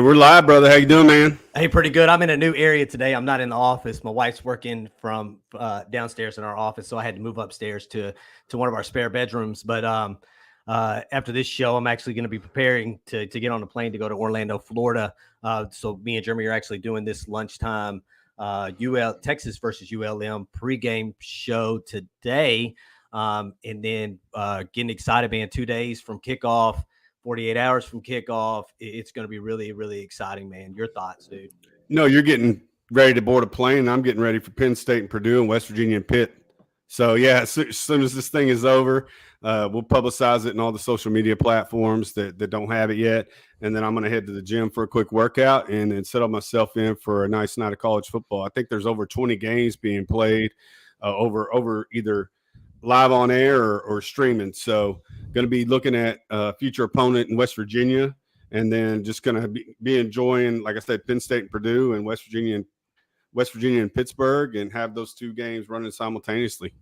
And we're live, brother. How you doing, man? Hey, pretty good. I'm in a new area today. I'm not in the office. My wife's working from downstairs in our office, so I had to move upstairs to one of our spare bedrooms. But after this show, I'm actually going to be preparing to get on a plane to go to Orlando, Florida. So me and Jeremy are actually doing this lunchtime Texas versus ULM pregame show today, and then getting excited, man. 2 days from kickoff. 48 hours from kickoff. It's going to be really, really exciting, man. Your thoughts, dude? No, you're getting ready to board a plane. I'm getting ready for Penn State and Purdue and West Virginia and Pitt. So, yeah, as soon as this thing is over, we'll publicize it in all the social media platforms that don't have it yet. And then I'm going to head to the gym for a quick workout and then settle myself in for a nice night of college football. I think there's over 20 games being played over either live on air or streaming. So going to be looking at a future opponent in West Virginia, and then just going to be enjoying, like I said, Penn State and Purdue, and West Virginia and Pittsburgh, and have those two games running simultaneously.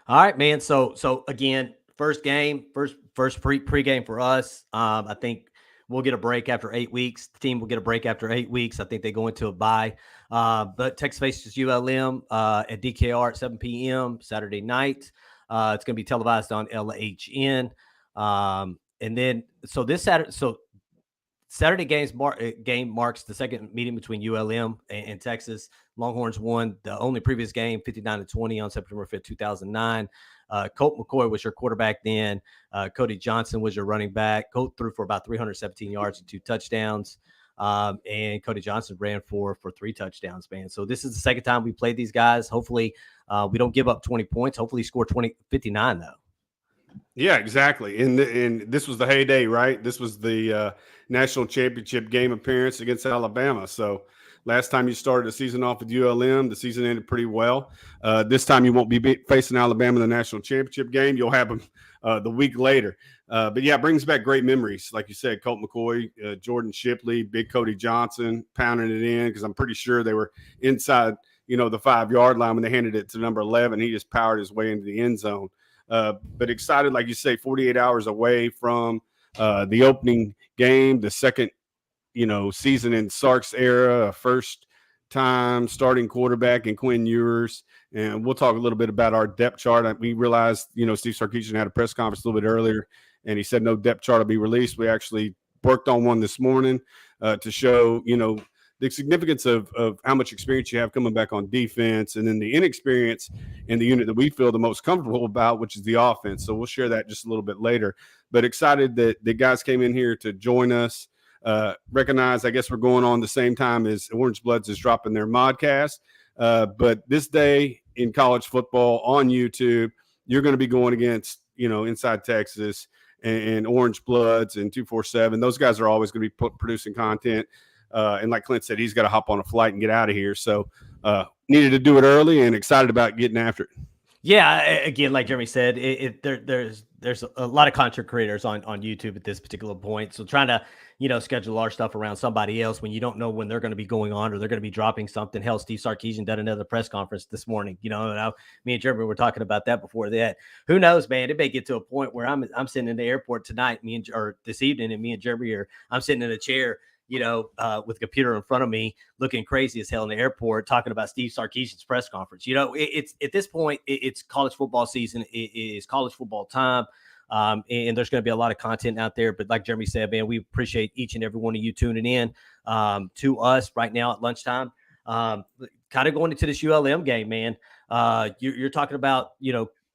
All right, man. So again, first pregame for us. I think we'll get a break after 8 weeks. The team will get a break after 8 weeks. I think they go into a bye. But Texas faces ULM at DKR at 7 p.m. Saturday night. It's going to be televised on LHN. And then, so this Saturday game marks the second meeting between ULM and Texas. Longhorns won the only previous game, 59-20 on September 5th, 2009. Colt McCoy was your quarterback then. Cody Johnson was your running back. Colt threw for about 317 yards and 2 touchdowns. And Cody Johnson ran for 3 touchdowns, man. So this is the second time we played these guys. Hopefully we don't give up 20 points. Hopefully score 59 though. Yeah, exactly. And this was the heyday, right? This was the national championship game appearance against Alabama. So last time you started the season off with ULM, the season ended pretty well. This time you won't be facing Alabama in the national championship game. You'll have them the week later. But, yeah, it brings back great memories. Like you said, Colt McCoy, Jordan Shipley, Big Cody Johnson pounding it in, because I'm pretty sure they were inside, the 5-yard line when they handed it to number 11. He just powered his way into the end zone. But excited, like you say, 48 hours away from the opening game, the second, season in Sark's era, first time starting quarterback in Quinn Ewers. And we'll talk a little bit about our depth chart. We realized, Steve Sarkisian had a press conference a little bit earlier, and he said no depth chart will be released. We actually worked on one this morning to show, the significance of how much experience you have coming back on defense, and then the inexperience in the unit that we feel the most comfortable about, which is the offense. So we'll share that just a little bit later. But excited that the guys came in here to join us. Recognize, I guess we're going on the same time as Orange Bloods is dropping their modcast. But this day in college football on YouTube, you're going to be going against, Inside Texas and Orange Bloods and 247. Those guys are always going to be producing content. And like Clint said, he's got to hop on a flight and get out of here. So needed to do it early, and excited about getting after it. Yeah, again, like Jeremy said, there's a lot of content creators on YouTube at this particular point. So trying to, schedule our stuff around somebody else when you don't know when they're going to be going on or they're going to be dropping something. Hell, Steve Sarkisian done another press conference this morning. Me and Jeremy were talking about that before that. Who knows, man? It may get to a point where I'm sitting in the airport tonight, or this evening, and me and Jeremy I'm sitting in a chair, with a computer in front of me, looking crazy as hell in the airport, talking about Steve Sarkisian's press conference. It's at this point, it's college football season. It is college football time. And there's going to be a lot of content out there. But like Jeremy said, man, we appreciate each and every one of you tuning in to us right now at lunchtime. Kind of going into this ULM game, man. You're talking about,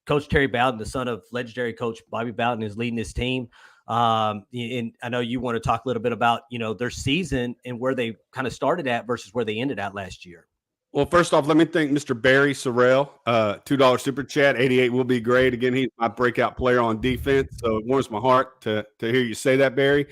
Coach Terry Bowden, the son of legendary coach Bobby Bowden, is leading his team. And I know you want to talk a little bit about, their season and where they kind of started at versus where they ended at last year. Well, first off, let me thank Mr. Barry Sorrell, $2 super chat. 88 will be great. Again, he's my breakout player on defense, so it warms my heart to hear you say that, Barry.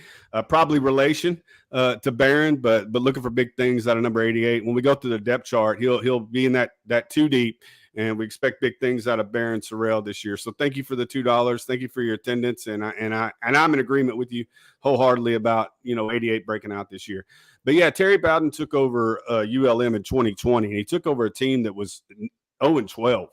Probably relation to Barron, but looking for big things out of number 88. When we go through the depth chart, he'll be in that 2 deep. And we expect big things out of Barron Sorrell this year. So thank you for the $2. Thank you for your attendance. And I'm in agreement with you wholeheartedly about, 88 breaking out this year. But yeah, Terry Bowden took over ULM in 2020. And he took over a team that was 0-12.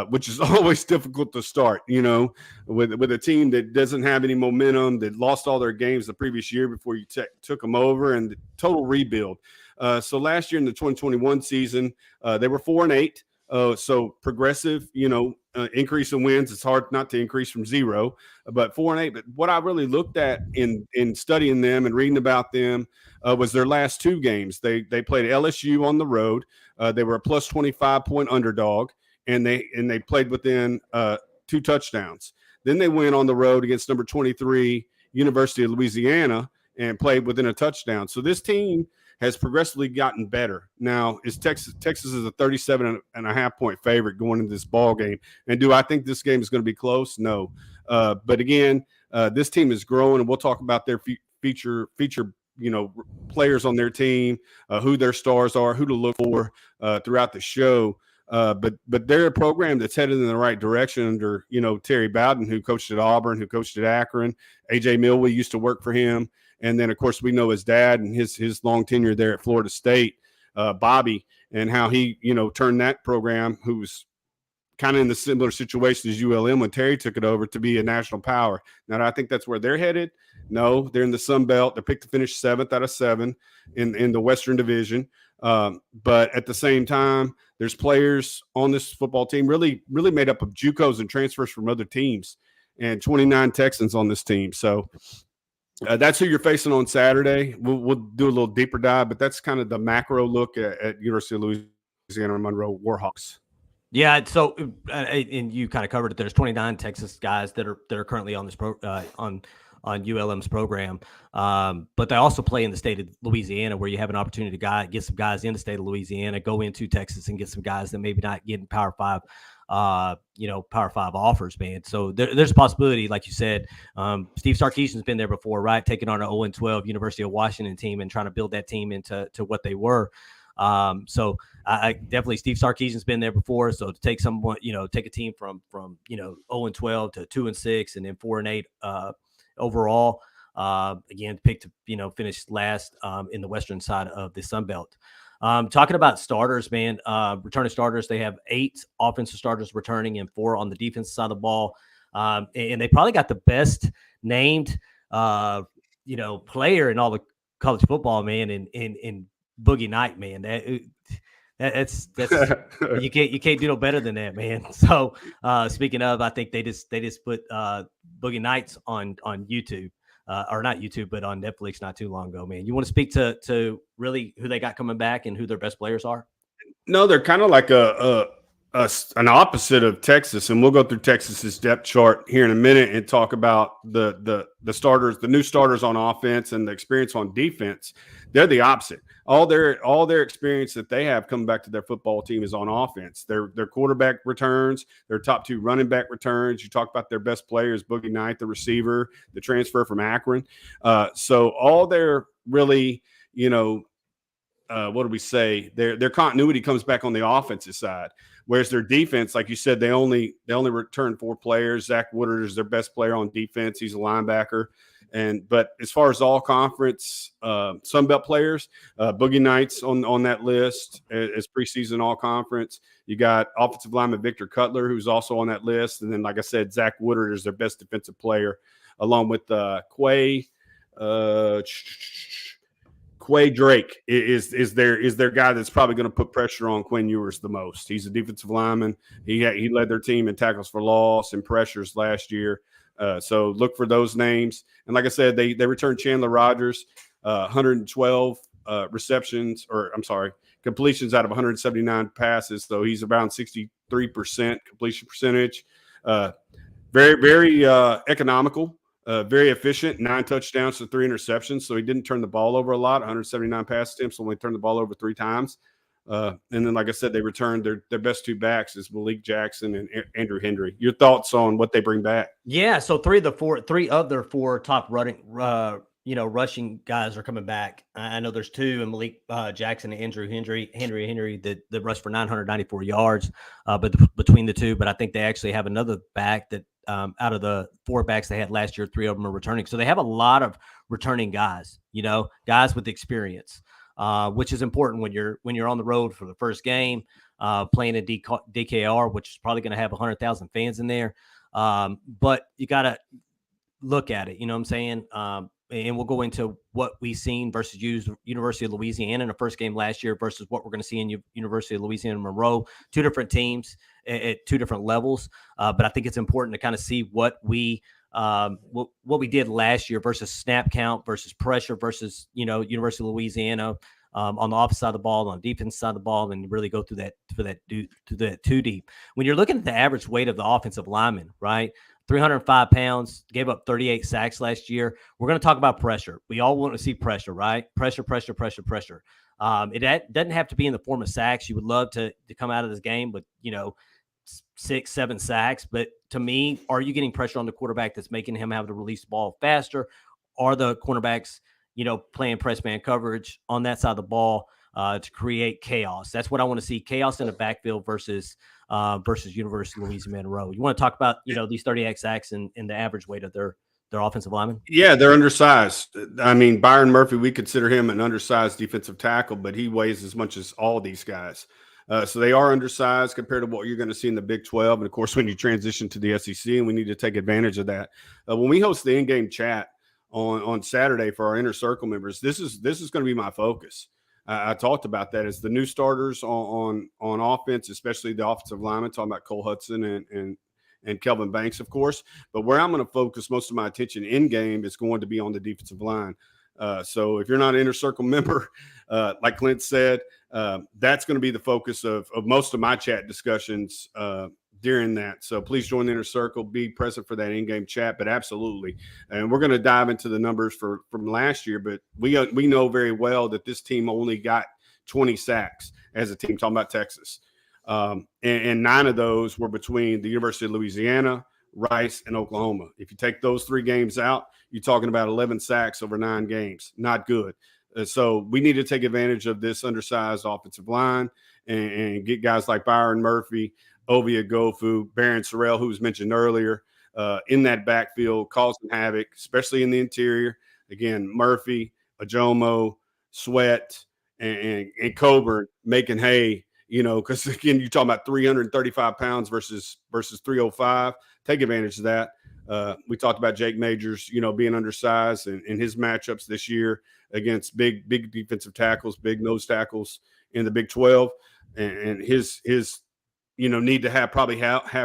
which is always difficult to start, with a team that doesn't have any momentum, that lost all their games the previous year before you took them over, and the total rebuild. So last year in the 2021 season, they were 4-8. So progressive, increase in wins. It's hard not to increase from 0, but 4-8. But what I really looked at in studying them and reading about them was their last 2 games. They played LSU on the road. They were a plus 25-point underdog, and they played within 2 touchdowns. Then they went on the road against number 23 University of Louisiana and played within a touchdown. So this team has progressively gotten better. Now, Texas is a 37.5-point favorite going into this ball game. And do I think this game is going to be close? No. But again, this team is growing, and we'll talk about their feature players on their team, who their stars are, who to look for throughout the show. But they're a program that's headed in the right direction under, Terry Bowden, who coached at Auburn, who coached at Akron. A.J. Milwee used to work for him. And then, of course, we know his dad and his long tenure there at Florida State, Bobby, and how he, turned that program, who was kind of in the similar situation as ULM when Terry took it over, to be a national power. Now, I think that's where they're headed. No, they're in the Sun Belt. They're picked to finish 7th out of 7 in the Western Division. But at the same time, there's players on this football team really made up of JUCOs and transfers from other teams, and 29 Texans on this team. So that's who you're facing on Saturday. We'll do a little deeper dive, but that's kind of the macro look at University of Louisiana-Monroe Warhawks. Yeah, so and you kind of covered it. There's 29 Texas guys that are currently on this on ULM's program, but they also play in the state of Louisiana, where you have an opportunity to get some guys in the state of Louisiana, go into Texas and get some guys that maybe not getting Power 5. Power 5 offers, man. So there's a possibility, like you said. Steve Sarkisian's been there before, right? Taking on an 0-12 University of Washington team and trying to build that team into what they were. So I definitely, Steve Sarkisian's been there before. So to take someone, take a team from 0-12 to 2-6 and then 4-8 overall, again, picked to finish last in the western side of the Sun Belt. Talking about starters, man, returning starters, they have 8 offensive starters returning and 4 on the defensive side of the ball. And they probably got the best named, player in all the college football, man, in Boogie Knight, man. That's you can't do no better than that, man. So speaking of, I think they just put Boogie Nights on YouTube. Or not YouTube, but on Netflix not too long ago, man. You want to speak to really who they got coming back and who their best players are? No, they're kind of like an opposite of Texas, and we'll go through Texas's depth chart here in a minute and talk about the starters, the new starters on offense and the experience on defense. They're the opposite. All their experience that they have coming back to their football team is on offense. Their quarterback returns, their top 2 running back returns. You talk about their best players, Boogie Knight, the receiver, the transfer from Akron. So all their really, what do we say? Their continuity comes back on the offensive side. Whereas their defense, like you said, they only return 4 players. Zach Woodard is their best player on defense. He's a linebacker. But as far as all conference Sun Belt players, Boogie Knights on that list as preseason all conference. You got offensive lineman Victor Cutler, who's also on that list. And then, like I said, Zach Woodard is their best defensive player, along with Quay Drake is their guy that's probably going to put pressure on Quinn Ewers the most. He's a defensive lineman. He led their team in tackles for loss and pressures last year. So look for those names. And like I said, they returned Chandler Rogers, 112 completions out of 179 passes. So he's around 63% completion percentage. Very, very economical. Very efficient, 9 touchdowns to 3 interceptions. So he didn't turn the ball over a lot, 179 pass attempts, only turned the ball over 3 times. And then, like I said, they returned their best 2 backs is Malik Jackson and Andrew Hendry. Your thoughts on what they bring back? Yeah, so 3 of their 4 top rushing guys are coming back. I know there's 2, and Malik Jackson and Andrew Hendry that rushed for 994 yards, but between the 2. But I think they actually have another back that out of the 4 backs they had last year, 3 of them are returning. So they have a lot of returning guys, guys with experience. which is important when you're on the road for the first game, playing at DKR, which is probably going to have 100,000 fans in there. But you got to look at it. You know what I'm saying? And we'll go into what we've seen versus University of Louisiana in the first game last year versus what we're going to see in University of Louisiana-Monroe. Two different teams at two different levels. But I think it's important to kind of see what we did last year versus snap count versus pressure versus, University of Louisiana on the offensive side of the ball, on the defense side of the ball, and really go through that too deep. When you're looking at the average weight of the offensive lineman, right? 305 pounds, gave up 38 sacks last year. We're going to talk about pressure. We all want to see pressure, right? Pressure. It doesn't have to be in the form of sacks. You would love to come out of this game with, 6-7 sacks. But to me, are you getting pressure on the quarterback that's making him have to release the ball faster? Are the cornerbacks, playing press man coverage on that side of the ball to create chaos? That's what I want to see. Chaos in the backfield versus University of Louisiana-Monroe. You want to talk about, these 38 sacks and the average weight of their offensive linemen? Yeah, they're undersized. I mean, Byron Murphy, we consider him an undersized defensive tackle, but he weighs as much as all these guys. So they are undersized compared to what you're going to see in the Big 12. And, of course, when you transition to the SEC, and we need to take advantage of that. When we host the in-game chat on Saturday for our Inner Circle members, this is going to be my focus. I talked about that as the new starters on offense, especially the offensive linemen, talking about Cole Hudson and Kelvin Banks, of course. But where I'm going to focus most of my attention in game is going to be on the defensive line. So if you're not an Inner Circle member, like Clint said, that's going to be the focus of most of my chat discussions during that. So please join the Inner Circle, be present for that in-game chat, but absolutely. And we're going to dive into the numbers from last year, but we know very well that this team only got 20 sacks as a team, talking about Texas. And 9 of those were between the University of Louisiana, Rice, and Oklahoma. If you take those 3 games out, you're talking about 11 sacks over 9 games. Not good. So we need to take advantage of this undersized offensive line and get guys like Byron Murphy, Ovia Gofu, Barron Sorrell, who was mentioned earlier, in that backfield, causing havoc, especially in the interior. Again, Murphy, Ajomo, Sweat, and Coburn making hay, because, again, you're talking about 335 pounds versus 305. Take advantage of that. We talked about Jake Majors, being undersized and his matchups this year against big defensive tackles, big nose tackles in the Big 12, and his need to have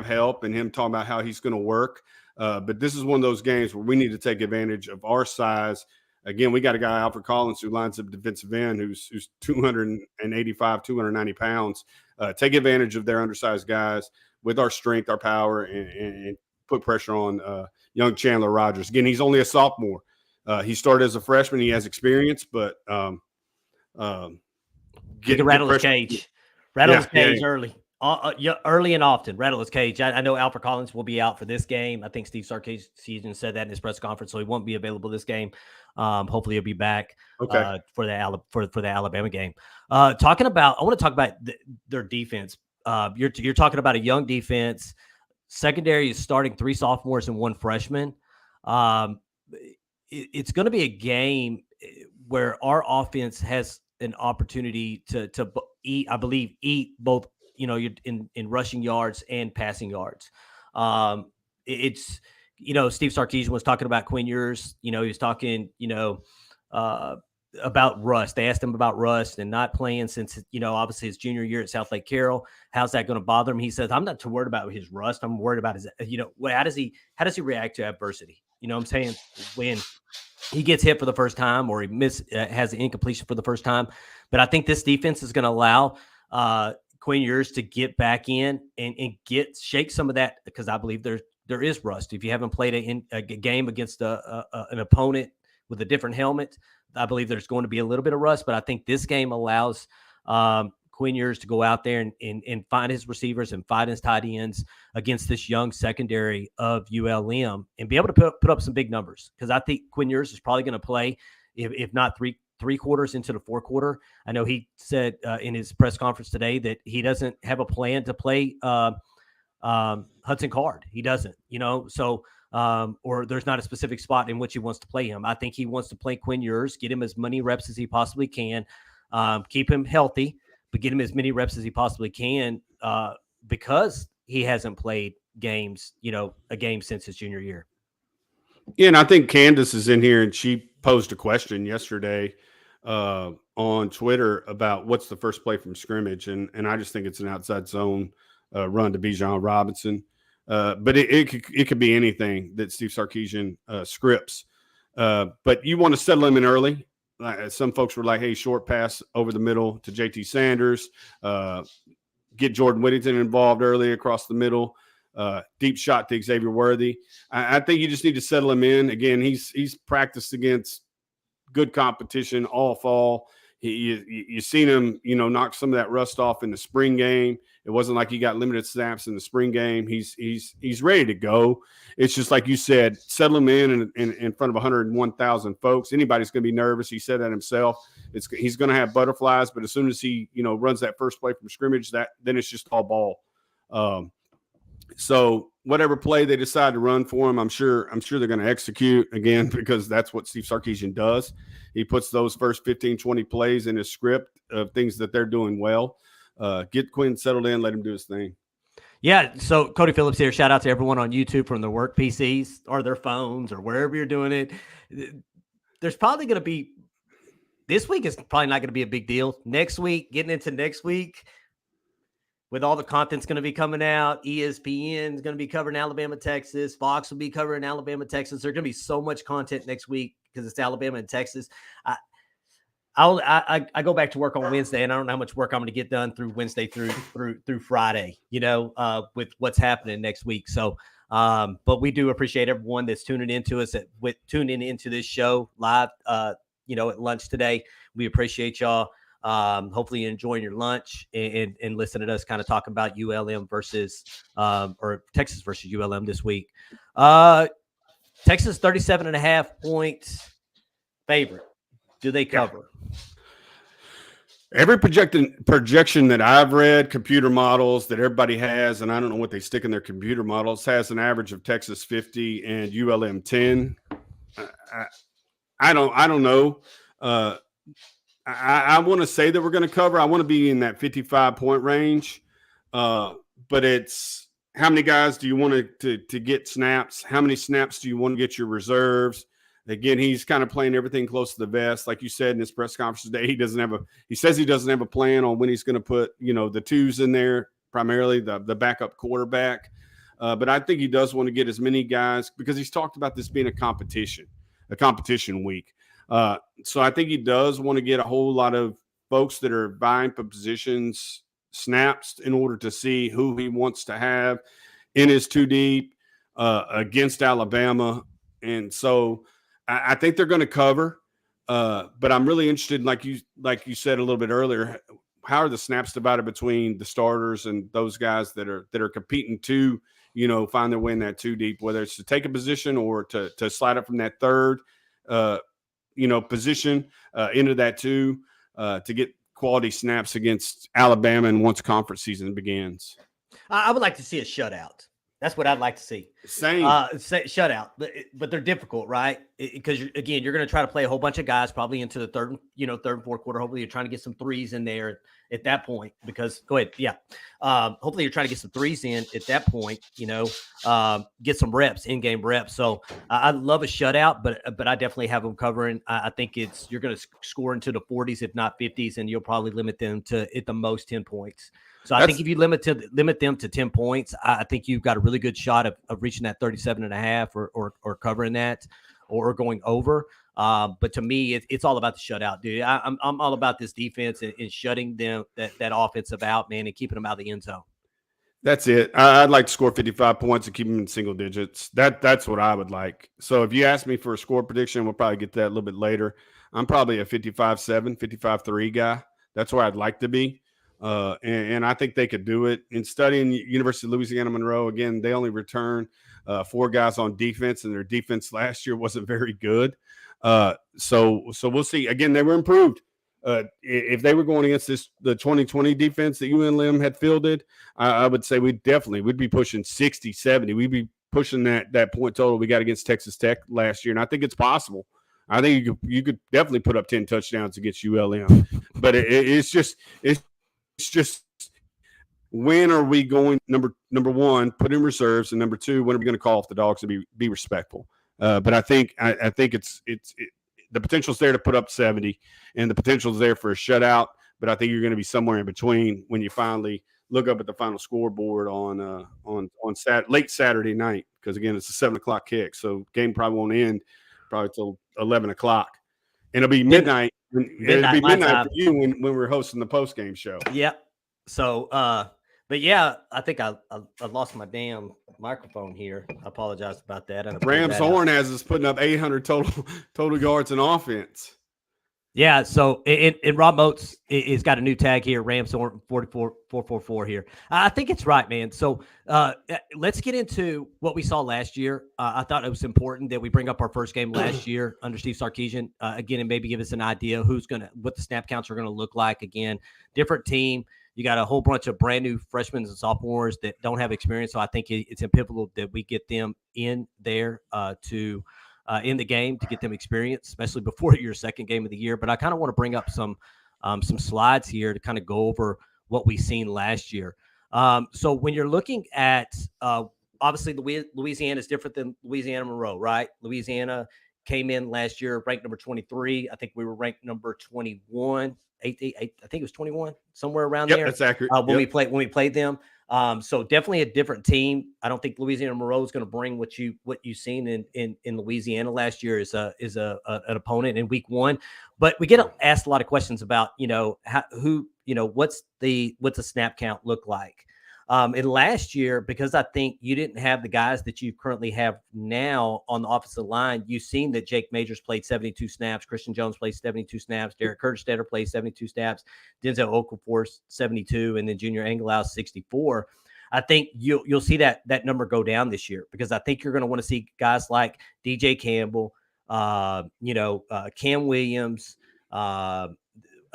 help, and him talking about how he's going to work. But this is one of those games where we need to take advantage of our size. Again, we got a guy, Alfred Collins, who lines up defensive end, who's 285, 290 pounds. Take advantage of their undersized guys with our strength, our power, and put pressure on young Chandler Rogers. Again, he's only a sophomore. He started as a freshman. He has experience, but he can rattle his cage. Rattle his cage early. Early and often, rattle his cage. I know Alfred Collins will be out for this game. I think Steve Sarkisian said that in his press conference, so he won't be available this game. Hopefully, he'll be back for the Alabama game. I want to talk about their defense. You're talking about a young defense. Secondary is starting 3 sophomores and 1 freshman. It's going to be a game where our offense has an opportunity to eat both. You're in rushing yards and passing yards. Steve Sarkisian was talking about Quinn Ewers. He was talking, about rust. They asked him about rust and not playing since, obviously his junior year at South Lake Carroll. How's that going to bother him? He says, I'm not too worried about his rust. I'm worried about his, how does he react to adversity? You know what I'm saying? When he gets hit for the first time or he has an incompletion for the first time. But I think this defense is going to allow Quinn Ewers to get back in and shake some of that, because I believe there is rust. If you haven't played a game against an opponent with a different helmet, I believe there's going to be a little bit of rust. But I think this game allows Quinn Ewers to go out there and find his receivers and find his tight ends against this young secondary of ULM and be able to put up some big numbers, because I think Quinn Ewers is probably going to play, if not three quarters into the 4th quarter. I know he said in his press conference today that he doesn't have a plan to play Hudson Card. He doesn't, or there's not a specific spot in which he wants to play him. I think he wants to play Quinn Ewers, get him as many reps as he possibly can, Keep him healthy, but get him as many reps as he possibly can because he hasn't played games, a game since his junior year. Yeah, and I think Candace is in here, and she posed a question yesterday on Twitter about what's the first play from scrimmage, and I just think it's an outside zone run to Bijan Robinson. But it could be anything that Steve Sarkisian scripts. But you want to settle him in early. Some folks were like, hey, short pass over the middle to JT Sanders. Get Jordan Whittington involved early across the middle. Deep shot to Xavier Worthy. I think you just need to settle him in. Again, he's practiced against good competition all fall. You've seen him, knock some of that rust off in the spring game. It wasn't like he got limited snaps in the spring game. He's ready to go. It's just like you said, settle him in front of 101,000 folks. Anybody's going to be nervous. He said that himself. He's going to have butterflies, but as soon as he, runs that first play from scrimmage, then it's just all ball. So whatever play they decide to run for him, I'm sure they're going to execute again, because that's what Steve Sarkisian does. He puts those first 15, 20 plays in his script of things that they're doing well. Get Quinn settled in, let him do his thing. Yeah. So Cody Phillips here. Shout out to everyone on YouTube from their work PCs or their phones or wherever you're doing it. There's probably going to be, this week is probably not going to be a big deal. Next week, getting into next week, with all the content's going to be coming out, ESPN is going to be covering Alabama, Texas. Fox will be covering Alabama, Texas. There's going to be so much content next week because it's Alabama and Texas. I go back to work on Wednesday, and I don't know how much work I'm going to get done through Wednesday through Friday, with what's happening next week. So, but we do appreciate everyone that's tuning into us, tuning into this show live, at lunch today. We appreciate y'all. Hopefully you're enjoying your lunch and listening to us kind of talk about ULM versus or Texas versus ULM this week. Texas 37.5 points favorite. Do they cover? Every projection that I've read, computer models that everybody has, and I don't know what they stick in their computer models, has an average of Texas 50 and ULM 10. I don't know. I want to say that we're going to cover. I want to be in that 55-point range, but it's how many guys do you want to get snaps? How many snaps do you want to get your reserves? Again, he's kind of playing everything close to the vest. Like you said in his press conference today, he says he doesn't have a plan on when he's going to put, the twos in there, primarily the backup quarterback. But I think he does want to get as many guys because he's talked about this being a competition week. So I think he does want to get a whole lot of folks that are vying for positions snaps in order to see who he wants to have in his two deep against Alabama. And so I think they're going to cover. But I'm really interested, like you said a little bit earlier, how are the snaps divided between the starters and those guys that are competing to, find their way in that two deep, whether it's to take a position or to slide up from that third position into that two to get quality snaps against Alabama and once conference season begins. I would like to see a shutout. That's what I'd like to see. Same. Shutout, but they're difficult, right? Because you're going to try to play a whole bunch of guys probably into the third and fourth quarter. Hopefully, you're trying to get some threes in there at that point. Because go ahead, yeah. Hopefully, you're trying to get some threes in at that point. Get some reps, in-game reps. So I love a shutout, but I definitely have them covering. I think you're going to score into the 40s, if not 50s, and you'll probably limit them to at the most 10 points. So I think if you limit them to 10 points, I think you've got a really good shot of reaching that 37.5 or covering that or going over. But to me, it's all about the shutout, dude. I'm all about this defense and shutting them that offensive out, man, and keeping them out of the end zone. That's it. I'd like to score 55 points and keep them in single digits. That's what I would like. So if you ask me for a score prediction, we'll probably get that a little bit later. I'm probably a 55-7, 55-3 guy. That's where I'd like to be. And I think they could do it. In studying University of Louisiana-Monroe, again, they only return 4 guys on defense, and their defense last year wasn't very good. So we'll see. Again, they were improved. If they were going against the 2020 defense that ULM had fielded, I would say we'd be pushing 60, 70. We'd be pushing that point total we got against Texas Tech last year, and I think it's possible. I think you could definitely put up 10 touchdowns against ULM. But it's just when are we going number one, put in reserves, and number two, when are we going to call off the dogs to be respectful? But I think it's the potential's there to put up 70, and the potential's there for a shutout. But I think you're going to be somewhere in between when you finally look up at the final scoreboard on late Saturday night, because again it's a 7:00 kick, so game probably won't end probably till 11:00, and it'll be midnight. It'll be midnight for you when we're hosting the post game show. Yep. So, but yeah, I think I lost my damn microphone here. I apologize about that. Rams Horn has us putting up 800 total yards in offense. Yeah, so in Rob Moats is got a new tag here, Rams Horn 44444 here. I think it's right, man. So let's get into what we saw last year. I thought it was important that we bring up our first game last year under Steve Sarkisian again, and maybe give us an idea what the snap counts are gonna look like. Again, different team. You got a whole bunch of brand new freshmen and sophomores that don't have experience. So I think it's pivotal that we get them in there in the game to get them experience, especially before your second game of the year. But I kind of want to bring up some slides here to kind of go over what we've seen last year. So when you're looking at, obviously Louisiana is different than Louisiana-Monroe, right? Louisiana came in last year ranked number 23. I think we were ranked number 21. I think it was 21, somewhere around there. That's accurate. When we played them. So definitely a different team. I don't think Louisiana-Monroe is going to bring what you've seen in Louisiana last year is an opponent in week one. But we get asked a lot of questions about, what's the snap count look like? And last year, because I think you didn't have the guys that you currently have now on the offensive line, you've seen that Jake Majors played 72 snaps, Christian Jones played 72 snaps, Derek Kurtstetter played 72 snaps, Denzel Okafor 72, and then Junior Anglau 64. I think you'll see that number go down this year, because I think you're going to want to see guys like DJ Campbell, Cam Williams, a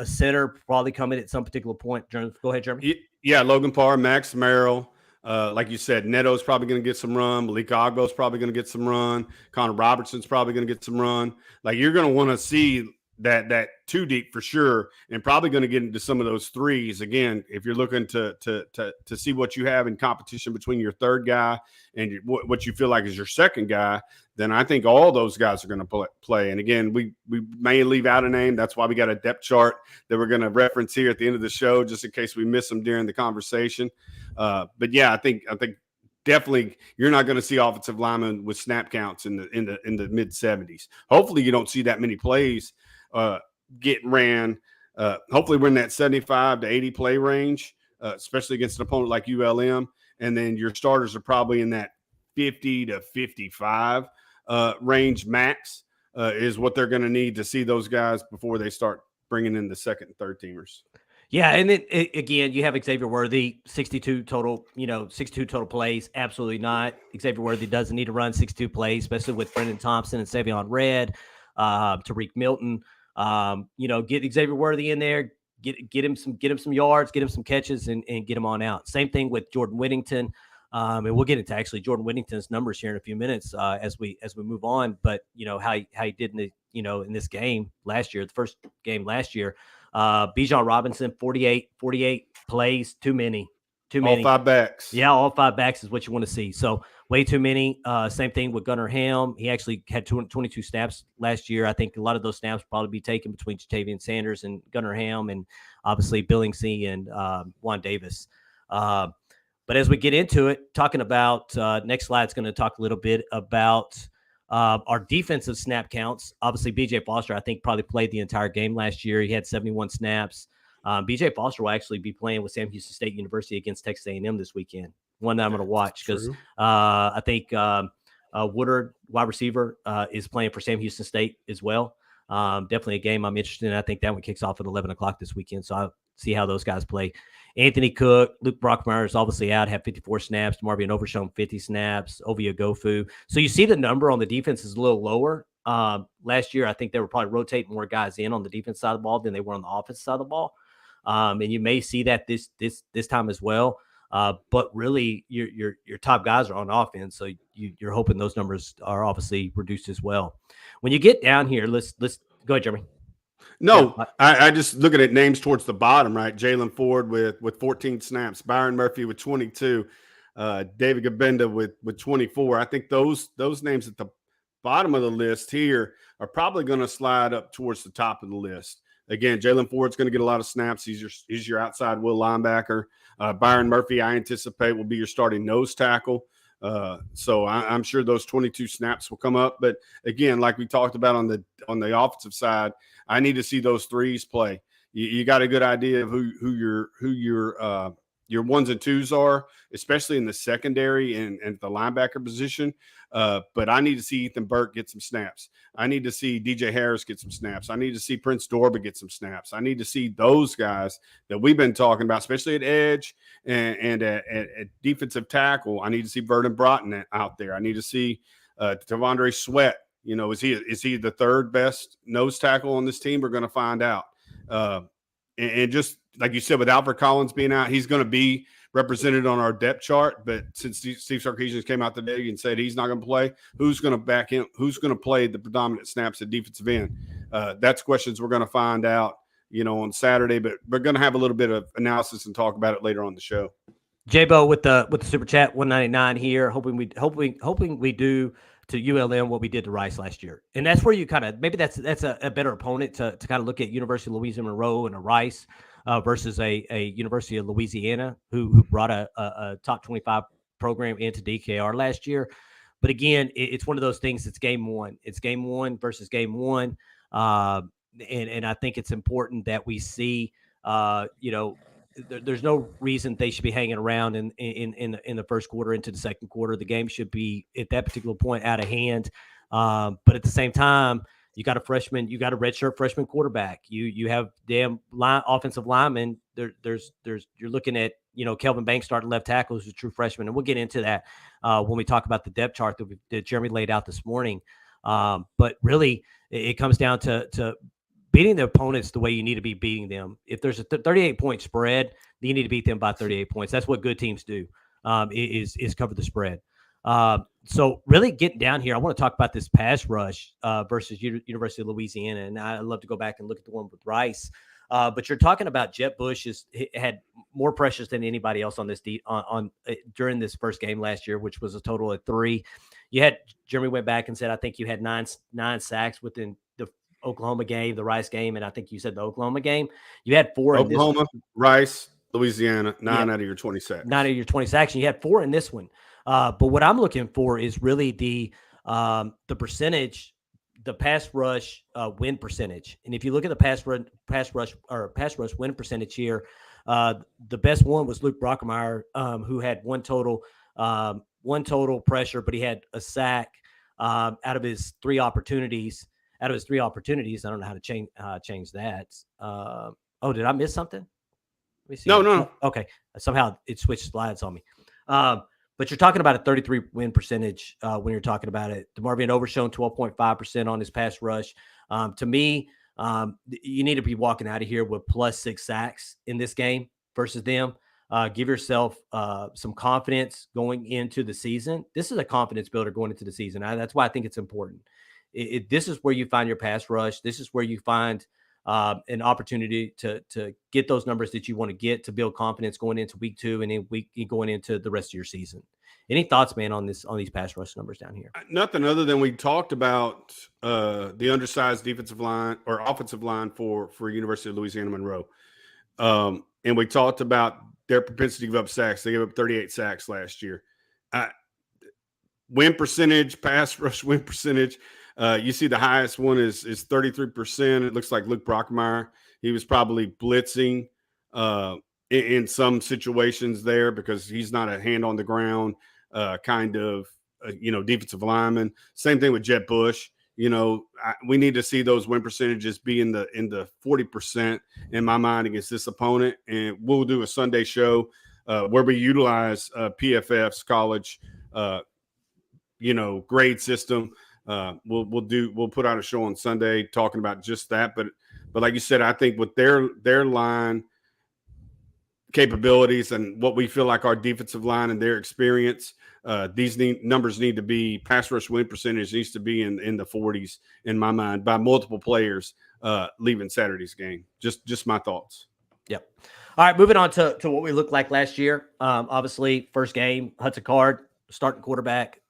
center probably coming at some particular point. Go ahead, Jeremy. Yeah, Logan Parr, Max Merrill. Like you said, Neto's probably going to get some run. Malik Ogbo's probably going to get some run. Connor Robertson's probably going to get some run. Like, you're going to want to see that two deep for sure, and probably going to get into some of those threes again. If you're looking to see what you have in competition between your third guy and what you feel like is your second guy, then I think all those guys are going to play. And again, we may leave out a name. That's why we got a depth chart that we're going to reference here at the end of the show, just in case we miss them during the conversation. But yeah, I think definitely you're not going to see offensive linemen with snap counts in the mid 70s. Hopefully you don't see that many plays get ran. Hopefully we're in that 75 to 80 play range, especially against an opponent like ULM. And then your starters are probably in that 50 to 55 range max is what they're going to need to see those guys before they start bringing in the second and third teamers. Yeah, and then again, you have Xavier Worthy, 62 total plays. Absolutely not. Xavier Worthy doesn't need to run 62 plays, especially with Brendan Thompson and Savion Red, Tariq Milton. Get Xavier Worthy in there, get him some yards, get him some catches, and get him on out. Same thing with Jordan Whittington. And we'll get into actually Jordan Whittington's numbers here in a few minutes as we move on. But how he did in this game last year, the first game last year. Bijan Robinson, 48 plays, too many. All five backs. Yeah, all five backs is what you want to see. So way too many. Same thing with Gunnar Helm. He actually had 22 snaps last year. I think a lot of those snaps will probably be taken between Jatavian Sanders and Gunnar Helm, and obviously Billingsley and Juan Davis. But as we get into it, talking about next slide is going to talk a little bit about our defensive snap counts. Obviously, B.J. Foster, I think, probably played the entire game last year. He had 71 snaps. B.J. Foster will actually be playing with Sam Houston State University against Texas A&M this weekend. One that I'm going to watch because I think Woodard, wide receiver, is playing for Sam Houston State as well. Definitely a game I'm interested in. I think that one kicks off at 11 o'clock this weekend, so I'll see how those guys play. Anthony Cook, Luke Brockmeyer is obviously out, had 54 snaps. Marvion Overshown, 50 snaps. Ovia Gofu. So you see the number on the defense is a little lower. Last year, I think they were probably rotating more guys in on the defense side of the ball than they were on the offense side of the ball. And you may see that this time as well. But really, your top guys are on offense, so you're hoping those numbers are obviously reduced as well. When you get down here, let's go ahead, Jeremy. No, Yeah. I just looking at names towards the bottom, right? Jalen Ford with 14 snaps, Byron Murphy with 22, David Gabenda with 24. I think those names at the bottom of the list here are probably going to slide up towards the top of the list. Again, Jalen Ford's going to get a lot of snaps. He's your outside will linebacker. Byron Murphy, I anticipate, will be your starting nose tackle. So I'm sure those 22 snaps will come up. But again, like we talked about on the offensive side, I need to see those threes play. You got a good idea of who your ones and twos are, especially in the secondary and the linebacker position. But I need to see Ethan Burke get some snaps. I need to see DJ Harris get some snaps. I need to see Prince Dorba get some snaps. I need to see those guys that we've been talking about, especially at edge and at defensive tackle. I need to see Vernon Broughton out there. I need to see Tavondre Sweat. You know, is he the third best nose tackle on this team? We're going to find out. And just like you said, with Alfred Collins being out, he's going to be represented on our depth chart. But since Steve Sarkisian came out today and said he's not going to play, who's going to back him? Who's going to play the predominant snaps at defensive end? That's questions we're going to find out, on Saturday. But we're going to have a little bit of analysis and talk about it later on the show. J-Bo with the super chat 199 here, hoping we do to ULM what we did to Rice last year. And that's where you kind of, maybe that's a better opponent to kind of look at University of Louisiana-Monroe and a Rice versus a University of Louisiana who brought a top 25 program into DKR last year. But again, it's one of those things. It's game one. It's game one versus game one. And I think it's important that we see, there's no reason they should be hanging around in the first quarter into the second quarter. The game should be at that particular point out of hand. But at the same time, you got a redshirt freshman quarterback. You have damn offensive linemen. You're looking at, Kelvin Banks starting left tackle, who's a true freshman. And we'll get into that when we talk about the depth chart that Jeremy laid out this morning. But really it comes down to beating the opponents the way you need to be beating them. If there's a 38-point spread, you need to beat them by 38 points. That's what good teams do, is cover the spread. So really getting down here, I want to talk about this pass rush versus University of Louisiana. And I'd love to go back and look at the one with Rice. But you're talking about Jet Bush had more pressures than anybody else on this during this first game last year, which was a total of 3. Jeremy went back and said, I think you had nine sacks within the Oklahoma game, the Rice game, and I think you said the Oklahoma game. You had 4 Oklahoma, in this. Rice, Louisiana, 9 out of your 20 sacks. 9 out of your 20 sacks, and you had 4 in this one. But what I'm looking for is really the percentage, the pass rush win percentage. And if you look at the pass rush win percentage here, the best one was Luke Brockermeyer, who had one total pressure, but he had a sack out of his 3 opportunities. I don't know how to change that. Did I miss something? Let me see. No. Okay. Somehow it switched slides on me. But you're talking about a 33 win percentage when you're talking about it. DeMarvion Overshown 12.5% on his pass rush. To me, you need to be walking out of here with +6 sacks in this game versus them. Give yourself some confidence going into the season. This is a confidence builder going into the season. That's why I think it's important. This is where you find your pass rush. This is where you find an opportunity to get those numbers that you want to get to build confidence going into week 2 and then going into the rest of your season. Any thoughts, man, on these pass rush numbers down here? Nothing other than we talked about the undersized defensive line or offensive line for University of Louisiana-Monroe. And we talked about their propensity to give up sacks. They gave up 38 sacks last year. Win percentage, pass rush win percentage. You see the highest one is 33%. It looks like Luke Brockmeyer. He was probably blitzing in some situations there because he's not a hand on the ground defensive lineman. Same thing with Jet Bush. We need to see those win percentages be in the 40% in my mind against this opponent. And we'll do a Sunday show where we utilize PFF's college, grade system. We'll put out a show on Sunday talking about just that. But like you said, I think with their line capabilities and what we feel like our defensive line and their experience, these numbers need to be, pass rush win percentage needs to be in the 40s in my mind by multiple players leaving Saturday's game. Just my thoughts. Yep. All right, moving on to what we looked like last year. Obviously, first game, Hudson Card, starting quarterback,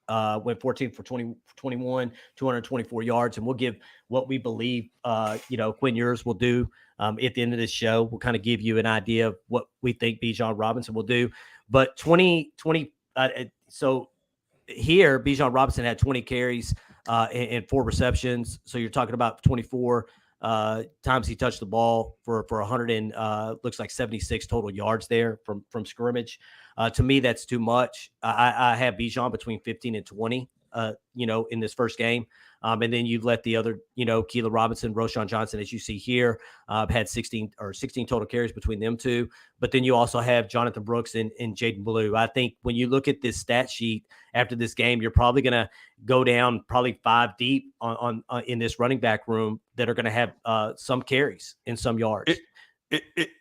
went 14 for 21, 224 yards. And we'll give what we believe, Quinn Ewers will do at the end of this show. We'll kind of give you an idea of what we think Bijan Robinson will do. But so here, Bijan Robinson had 20 carries and 4 receptions. So you're talking about 24 times he touched the ball for 100 and looks like 76 total yards there from scrimmage. To me, that's too much. I have Bijan between 15 and 20, in this first game. And then you let the other, Keelan Robinson, Roschon Johnson, as you see here, had 16 total carries between them two. But then you also have Jonathan Brooks and Jaden Blue. I think when you look at this stat sheet after this game, you're probably going to go down probably 5 deep on in this running back room that are going to have some carries and some yards.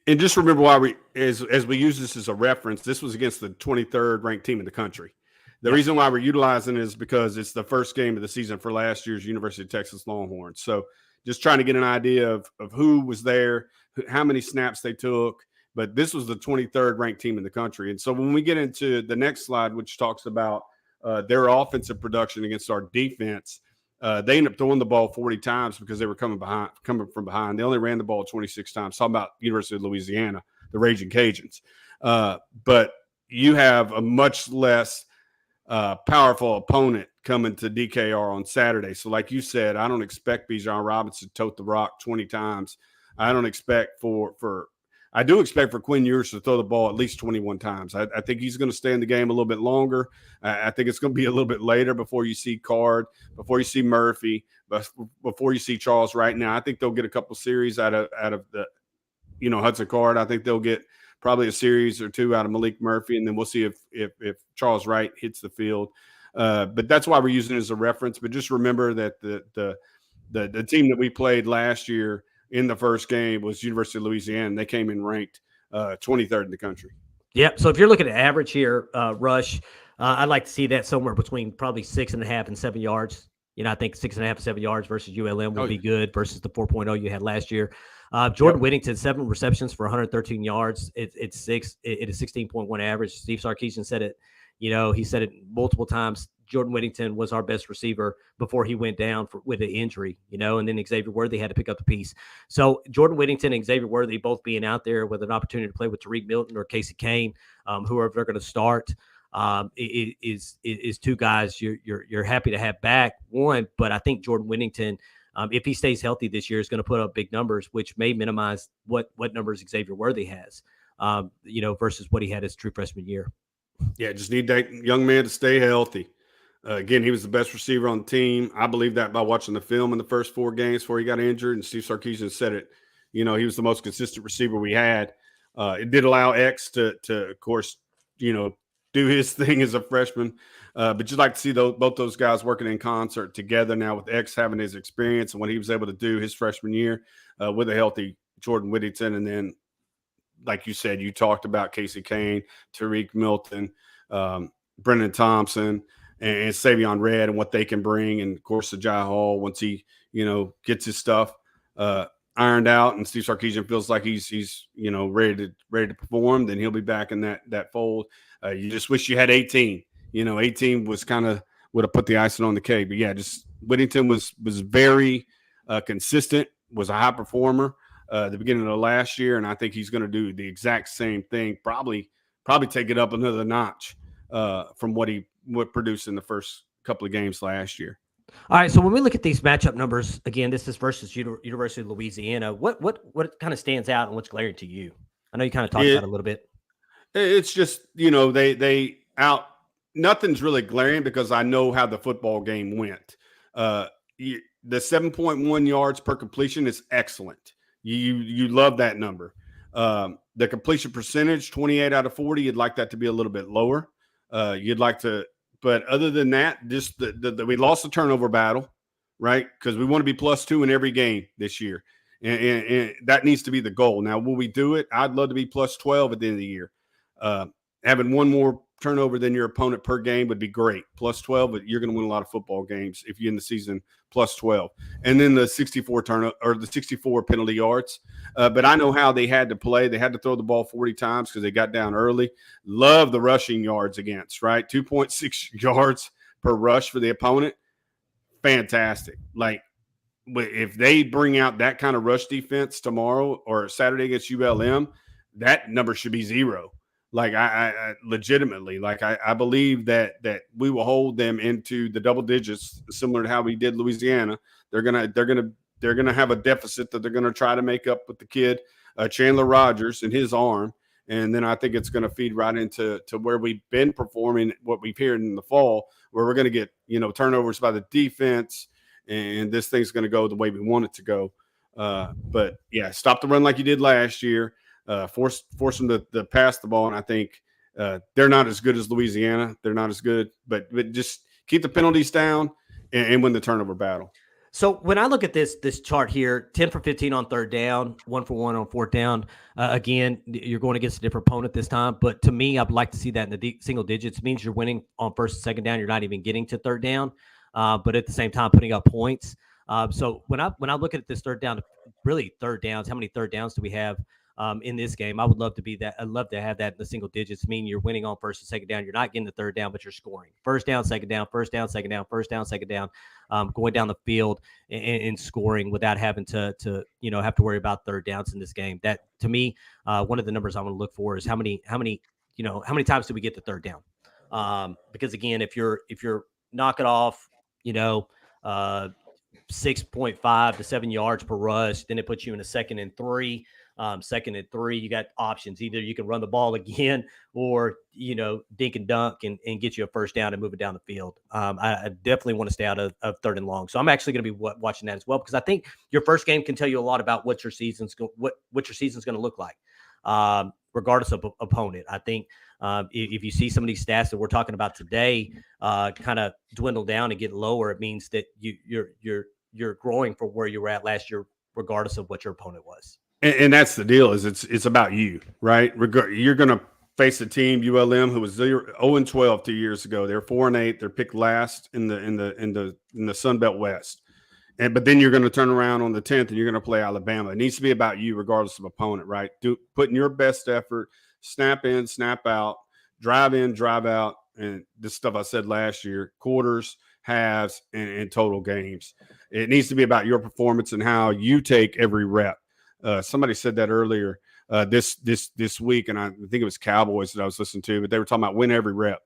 And just remember why as we use this as a reference, this was against the 23rd ranked team in the country. The reason why we're utilizing it is because it's the first game of the season for last year's University of Texas Longhorns. So just trying to get an idea of who was there, how many snaps they took. But this was the 23rd ranked team in the country. And so when we get into the next slide, which talks about their offensive production against our defense, they ended up throwing the ball 40 times because they were coming from behind. They only ran the ball 26 times. Talking about University of Louisiana, the Raging Cajuns. But you have a much less powerful opponent coming to DKR on Saturday. So like you said, I don't expect Bijan Robinson to tote the rock 20 times. I don't expect I do expect for Quinn Ewers to throw the ball at least 21 times. I think he's going to stay in the game a little bit longer. I think it's going to be a little bit later before you see Card, before you see Murphy, before you see Charles Wright. Now, I think they'll get a couple series out of the, Hudson Card. I think they'll get probably a series or 2 out of Malik Murphy, and then we'll see if Charles Wright hits the field. But that's why we're using it as a reference. But just remember that the team that we played last year in the first game was University of Louisiana, and they came in ranked 23rd in the country. Yep. So if you're looking at average here, Rush, I'd like to see that somewhere between probably 6.5 and 7 yards. I think 6.5 to 7 yards versus ULM would be good versus the 4.0 you had last year. Jordan Whittington, 7 receptions for 113 yards. It is 16.1 average. Steve Sarkisian said it. He said it multiple times. Jordan Whittington was our best receiver before he went down with an injury, and then Xavier Worthy had to pick up the piece. So Jordan Whittington and Xavier Worthy both being out there with an opportunity to play with Tariq Milton or Casey Kane, whoever they're going to start, is 2 guys you're happy to have back. One, but I think Jordan Whittington, if he stays healthy this year, is going to put up big numbers, which may minimize what numbers Xavier Worthy has, versus what he had his true freshman year. Yeah, just need that young man to stay healthy. Again, he was the best receiver on the team. I believe that by watching the film in the first 4 games before he got injured, and Steve Sarkisian said it. He was the most consistent receiver we had. It did allow X to of course, do his thing as a freshman. But you'd like to see both those guys working in concert together now with X having his experience and what he was able to do his freshman year with a healthy Jordan Whittington. And then, like you said, you talked about Casey Kane, Tariq Milton, Brendan Thompson, and Savion Red and what they can bring. And, of course, Sajai Hall, once he, gets his stuff ironed out and Steve Sarkisian feels like he's ready to perform, then he'll be back in that fold. You just wish you had 18. 18 was kind of would have put the icing on the cake. But, yeah, just Whittington was very consistent, was a high performer at the beginning of last year, and I think he's going to do the exact same thing, probably take it up another notch from what he produced in the first couple of games last year. All right, so when we look at these matchup numbers, again, this is versus University of Louisiana. What kind of stands out and what's glaring to you? I know you kind of talked about it a little bit. It's just, they out – nothing's really glaring because I know how the football game went. The 7.1 yards per completion is excellent. You love that number. The completion percentage, 28 out of 40, you'd like that to be a little bit lower. You'd like to – but other than that, just we lost the turnover battle, right? Because we want to be +2 in every game this year. and that needs to be the goal. Now, will we do it? I'd love to be plus 12 at the end of the year. Having one more turnover than your opponent per game would be great. Plus 12, but you're going to win a lot of football games if you end the season plus 12. And then the 64 the 64 penalty yards. But I know how they had to play. They had to throw the ball 40 times because they got down early. Love the rushing yards against, right? 2.6 yards per rush for the opponent. Fantastic. Like, if they bring out that kind of rush defense tomorrow or Saturday against ULM, that number should be 0. Like I legitimately, like I believe that we will hold them into the double digits, similar to how we did Louisiana. They're gonna have a deficit that they're gonna try to make up with the kid Chandler Rogers and his arm, and then I think it's gonna feed right into where we've been performing, what we've heard in the fall, where we're gonna get turnovers by the defense, and this thing's gonna go the way we want it to go. But yeah, stop the run like you did last year. Force them to pass the ball, and I think they're not as good as Louisiana. They're not as good, but just keep the penalties down and win the turnover battle. So when I look at this chart here, 10 for 15 on third down, 1 for 1 on fourth down. Again, you're going against a different opponent this time, but to me, I'd like to see that in the single digits. It means you're winning on first and second down. You're not even getting to third down, but at the same time, putting up points. So when I look at this third down, really third downs, how many third downs do we have in this game? I would love to be that. I'd love to have that in the single digits. Meaning you're winning on first and second down. You're not getting the third down, but you're scoring. First down, second down, first down, second down, first down, second down, going down the field and scoring without having to have to worry about third downs in this game. That to me, one of the numbers I want to look for is how many times do we get the third down? Because again, if you're knock it off, 6.5 to 7 yards per rush, then it puts you in a 2nd and 3. 2nd and 3, you got options. Either you can run the ball again or, dink and dunk and get you a first down and move it down the field. I definitely want to stay out of third and long. So I'm actually going to be watching that as well, because I think your first game can tell you a lot about what your season's going to look like, regardless of opponent. I think if you see some of these stats that we're talking about today kind of dwindle down and get lower, it means that you're growing from where you were at last year, regardless of what your opponent was. And that's the deal, is it's about you, right? You're going to face a team, ULM, who was 0-12 2 years ago. They're 4-8. They're picked last in the Sun Belt West. But then you're going to turn around on the 10th and you're going to play Alabama. It needs to be about you, regardless of opponent, right? Putting your best effort, snap in, snap out, drive in, drive out, and this stuff I said last year: quarters, halves, and total games. It needs to be about your performance and how you take every rep. Somebody said that earlier this week, and I think it was Cowboys that I was listening to, but they were talking about win every rep.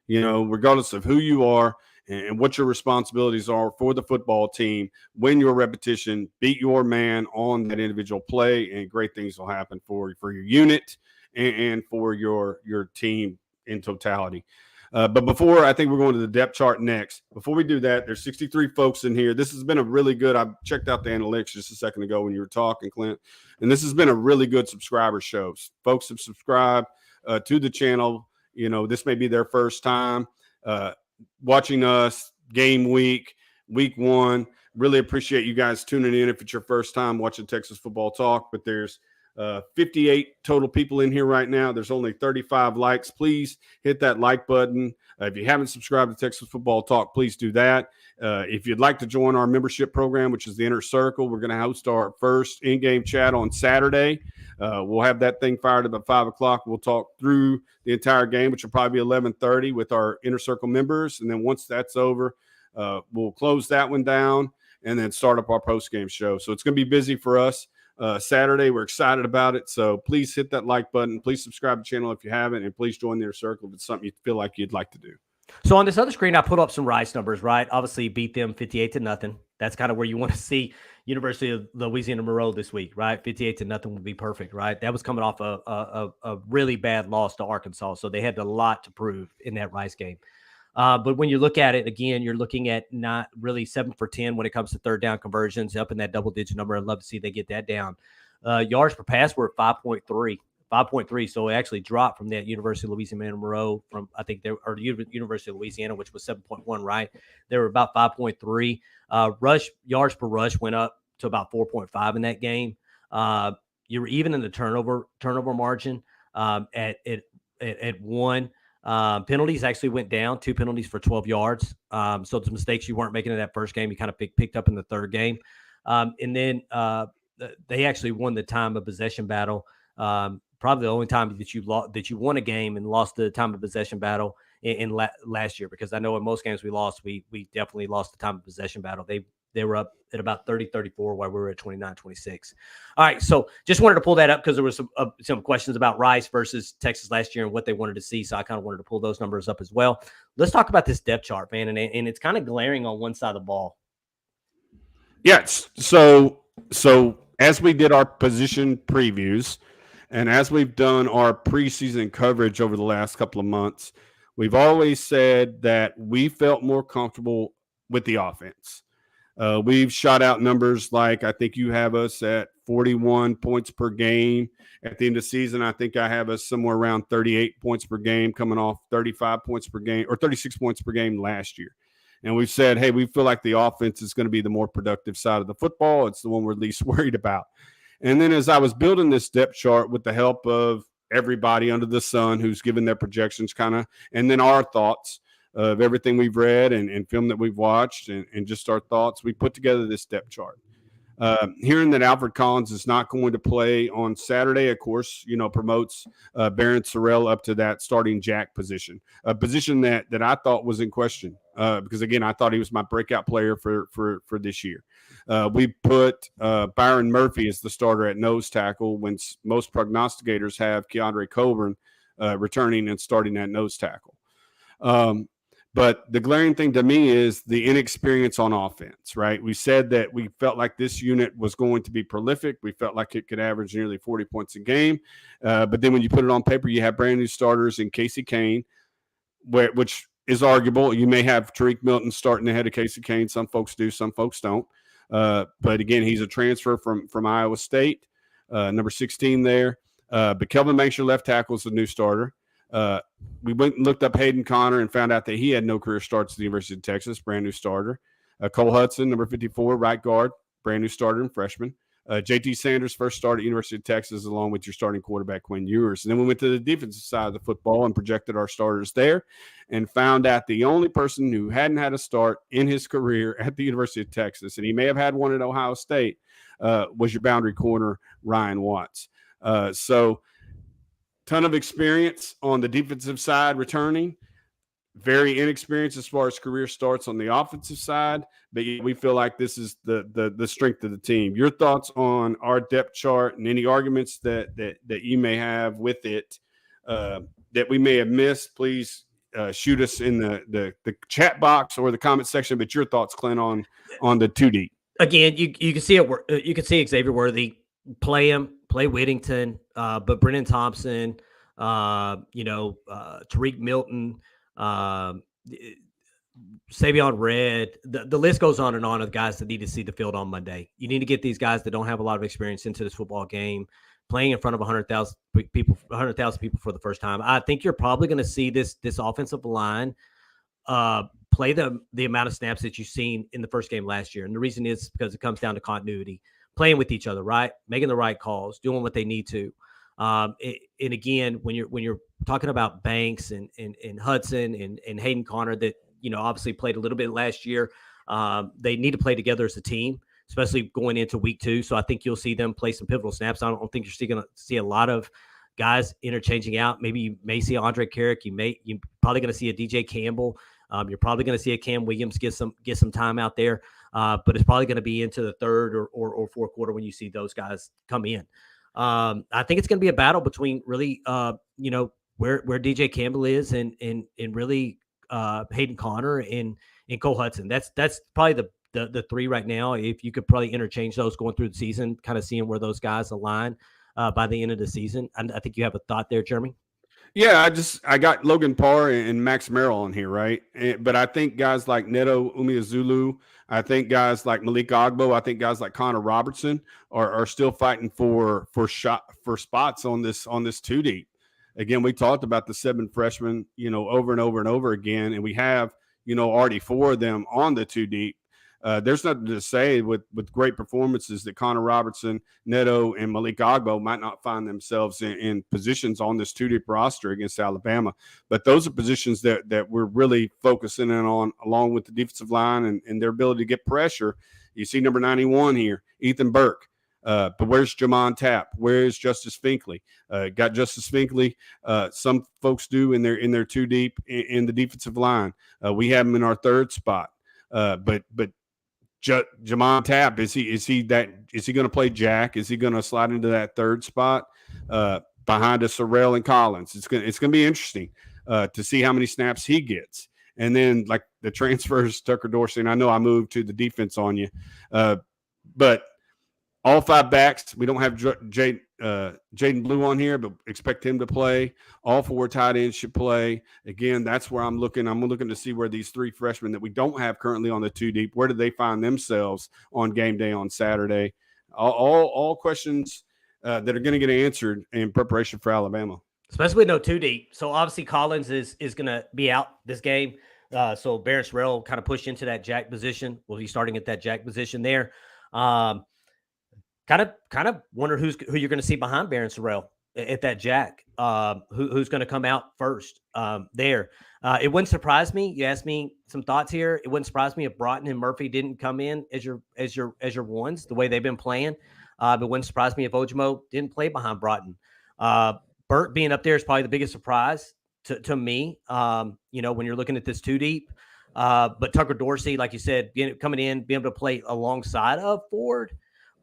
Regardless of who you are and what your responsibilities are for the football team, win your repetition, beat your man on that individual play, and great things will happen for your unit and for your team in totality. But before, I think we're going to the depth chart next. Before we do that, there's 63 folks in here. This has been a really good, I checked out the analytics just a second ago when you were talking, Clint, and this has been a really good subscriber show. Folks have subscribed to the channel. This may be their first time watching us game week 1. Really appreciate you guys tuning in if it's your first time watching Texas Football Talk, but there's 58 total people in here right now. There's only 35 likes. Please hit that like button. If you haven't subscribed to Texas Football Talk, please do that. If you'd like to join our membership program, which is the Inner Circle, we're going to host our first in-game chat on Saturday. We'll have that thing fired up at 5 o'clock. We'll talk through the entire game, which will probably be 11:30 with our Inner Circle members. And then once that's over, we'll close that one down and then start up our post-game show. So it's going to be busy for us. Saturday. We're excited about it. So please hit that like button. Please subscribe to the channel if you haven't, and please join the Inner Circle if it's something you feel like you'd like to do. So on this other screen, I put up some Rice numbers, right? Obviously beat them 58-0. That's kind of where you want to see University of Louisiana-Monroe this week, right? 58-0 would be perfect, right? That was coming off a really bad loss to Arkansas. So they had a lot to prove in that Rice game. But when you look at it, again, you're looking at not really 7 for 10 when it comes to third down conversions, up in that double-digit number. I'd love to see they get that down. Yards per pass were 5.3. So it actually dropped from that University of Louisiana-Monroe from, I think, University of Louisiana, which was 7.1, right? They were about 5.3. Yards per rush went up to about 4.5 in that game. You were even in the turnover margin at one. Penalties actually went down, 2 penalties for 12 yards. So the mistakes you weren't making in that first game, you kind of picked up in the third game. And then they actually won the time of possession battle. Probably the only time that you won a game and lost the time of possession battle in last year, because I know in most games we lost, we definitely lost the time of possession battle. They were up at about 30-34 while we were at 29-26. All right, so just wanted to pull that up because there was some questions about Rice versus Texas last year and what they wanted to see, so I kind of wanted to pull those numbers up as well. Let's talk about this depth chart, man, and it's kind of glaring on one side of the ball. Yes, so as we did our position previews, and as we've done our preseason coverage over the last couple of months, we've always said that we felt more comfortable with the offense. We've shot out numbers like, I think you have us at 41 points per game. At the end of the season, I think I have us somewhere around 38 points per game, coming off 35 points per game or 36 points per game last year. And we've said, hey, we feel like the offense is going to be the more productive side of the football. It's the one we're least worried about. And then as I was building this depth chart with the help of everybody under the sun who's given their projections kind of, and then our thoughts of everything we've read and film that we've watched and just our thoughts, we put together this depth chart. Hearing that Alfred Collins is not going to play on Saturday, of course, promotes Barron Sorrell up to that starting jack position, a position that I thought was in question because, again, I thought he was my breakout player for this year. We put Byron Murphy as the starter at nose tackle when most prognosticators have Keandre Coburn returning and starting at nose tackle. But the glaring thing to me is the inexperience on offense, right? We said that we felt like this unit was going to be prolific. We felt like it could average nearly 40 points a game. But then when you put it on paper, you have brand new starters in Casey Kane, which is arguable. You may have Tariq Milton starting ahead of Casey Kane. Some folks do, some folks don't. But again, he's a transfer from Iowa State, number 16 there. But Kelvin Banks, your left tackle, is a new starter. We went and looked up Hayden Connor and found out that he had no career starts at the University of Texas, brand new starter. Cole Hudson, number 54, right guard, brand new starter and freshman. JT Sanders, first start at University of Texas, along with your starting quarterback, Quinn Ewers. And then we went to the defensive side of the football and projected our starters there and found out the only person who hadn't had a start in his career at the University of Texas, and he may have had one at Ohio State, was your boundary corner, Ryan Watts. So ton of experience on the defensive side returning, very inexperienced as far as career starts on the offensive side, but we feel like this is the strength of the team. Your thoughts on our depth chart and any arguments that you may have with it that we may have missed, please shoot us in the chat box or the comment section, but your thoughts, Clint, on the 2 deep. Again, you can see it. You can see Xavier Worthy play Whittington, but Brennan Thompson, Tariq Milton, Savion Red, the list goes on and on of guys that need to see the field on Monday. You need to get these guys that don't have a lot of experience into this football game, playing in front of 100,000 people for the first time. I think you're probably going to see this offensive line play the amount of snaps that you've seen in the first game last year. And the reason is because it comes down to continuity, playing with each other, right? Making the right calls, doing what they need to. And again, when you're talking about Banks and Hudson and Hayden Connor that, obviously played a little bit last year, they need to play together as a team, especially going into week 2. So I think you'll see them play some pivotal snaps. I don't think you're still going to see a lot of guys interchanging out. Maybe you may see Andre Carrick. You're probably going to see a DJ Campbell. You're probably going to see a Cam Williams get some time out there. But it's probably going to be into the third or fourth quarter when you see those guys come in. I think it's going to be a battle between really, where DJ Campbell is and really Hayden Connor and Cole Hudson. That's probably the 3 right now. If you could probably interchange those going through the season, kind of seeing where those guys align by the end of the season. I think you have a thought there, Jeremy. Yeah, I got Logan Parr and Max Merrill on here, right? But I think guys like Neto Umeozulu, I think guys like Malik Ogbo, I think guys like Connor Robertson are still fighting for spots on this 2 deep. Again, we talked about the 7 freshmen, over and over and over again, and we have, already 4 of them on the 2 deep. There's nothing to say with great performances that Connor Robertson, Neto, and Malik Agbo might not find themselves in positions on this two-deep roster against Alabama. But those are positions that we're really focusing in on, along with the defensive line and their ability to get pressure. You see number 91 here, Ethan Burke. But where's Jamon Tapp? Where's Justice Finkley? Got Justice Finkley. Some folks do in their two deep in the defensive line. We have him in our third spot. But Jamon Tapp, is he going to play Jack? Is he going to slide into that third spot behind a Sorrell and Collins? It's going to be interesting to see how many snaps he gets. And then like the transfers, Tucker Dorsey, and I know I moved to the defense on you, but all five backs, we don't have Jaden Blue on here, but expect him to play. All four tight ends should play. Again, that's where I'm looking. I'm looking to see where these three freshmen that we don't have currently on the two deep, where do they find themselves on game day on Saturday? All questions that are going to get answered in preparation for Alabama. Especially with no two deep. So obviously Collins is going to be out this game. So Barron Sorrell kind of pushed into that Jack position. Will be starting at that Jack position there. Kind of wonder who you're going to see behind Barron Sorrell at that Jack. Who's going to come out first there? It wouldn't surprise me. You asked me some thoughts here. It wouldn't surprise me if Broughton and Murphy didn't come in as your ones the way they've been playing. It wouldn't surprise me if Ojimo didn't play behind Broughton. Burt being up there is probably the biggest surprise to me. When you're looking at this two deep. But Tucker Dorsey, like you said, coming in, being able to play alongside of Ford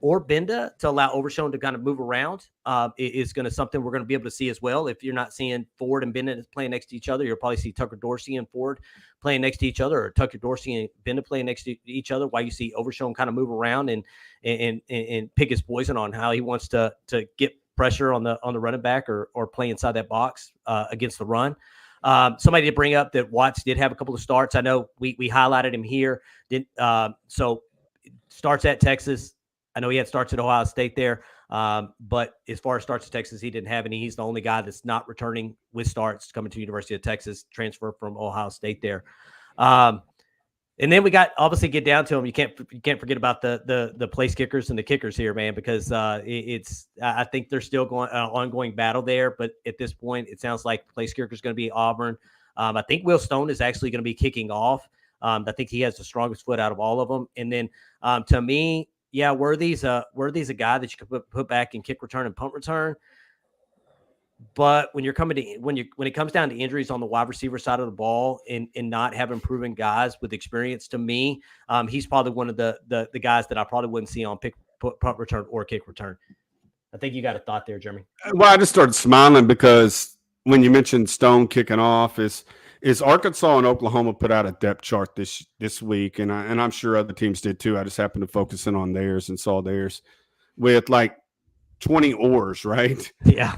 or Benda to allow Overshown to kind of move around is going to something we're going to be able to see as well. If you're not seeing Ford and Benda playing next to each other, you'll probably see Tucker Dorsey and Ford playing next to each other, or Tucker Dorsey and Benda playing next to each other, while you see Overshown kind of move around and pick his poison on how he wants to get pressure on the running back or play inside that box against the run. Somebody did bring up that Watts did have a couple of starts. I know we highlighted him here. So starts at Texas. I know he had starts at Ohio State there, but as far as starts at Texas, he didn't have any. He's the only guy that's not returning with starts coming to University of Texas, transfer from Ohio State there. And then we got obviously get down to him. You can't forget about the place kickers and the kickers here, man, because I think there's still going ongoing battle there. But at this point, it sounds like place kicker is going to be Auburn. I think Will Stone is actually going to be kicking off. I think he has the strongest foot out of all of them. And then to me, yeah, Worthy's a guy that you could put back in kick return and punt return. But when when it comes down to injuries on the wide receiver side of the ball and not having proven guys with experience, to me, he's probably one of the guys that I probably wouldn't see on punt return or kick return. I think you got a thought there, Jeremy. Well, I just started smiling because when you mentioned Stone kicking off, is Arkansas and Oklahoma put out a depth chart this week, and I'm sure other teams did too. I just happened to focus in on theirs and saw theirs with like 20 oars, right? Yeah.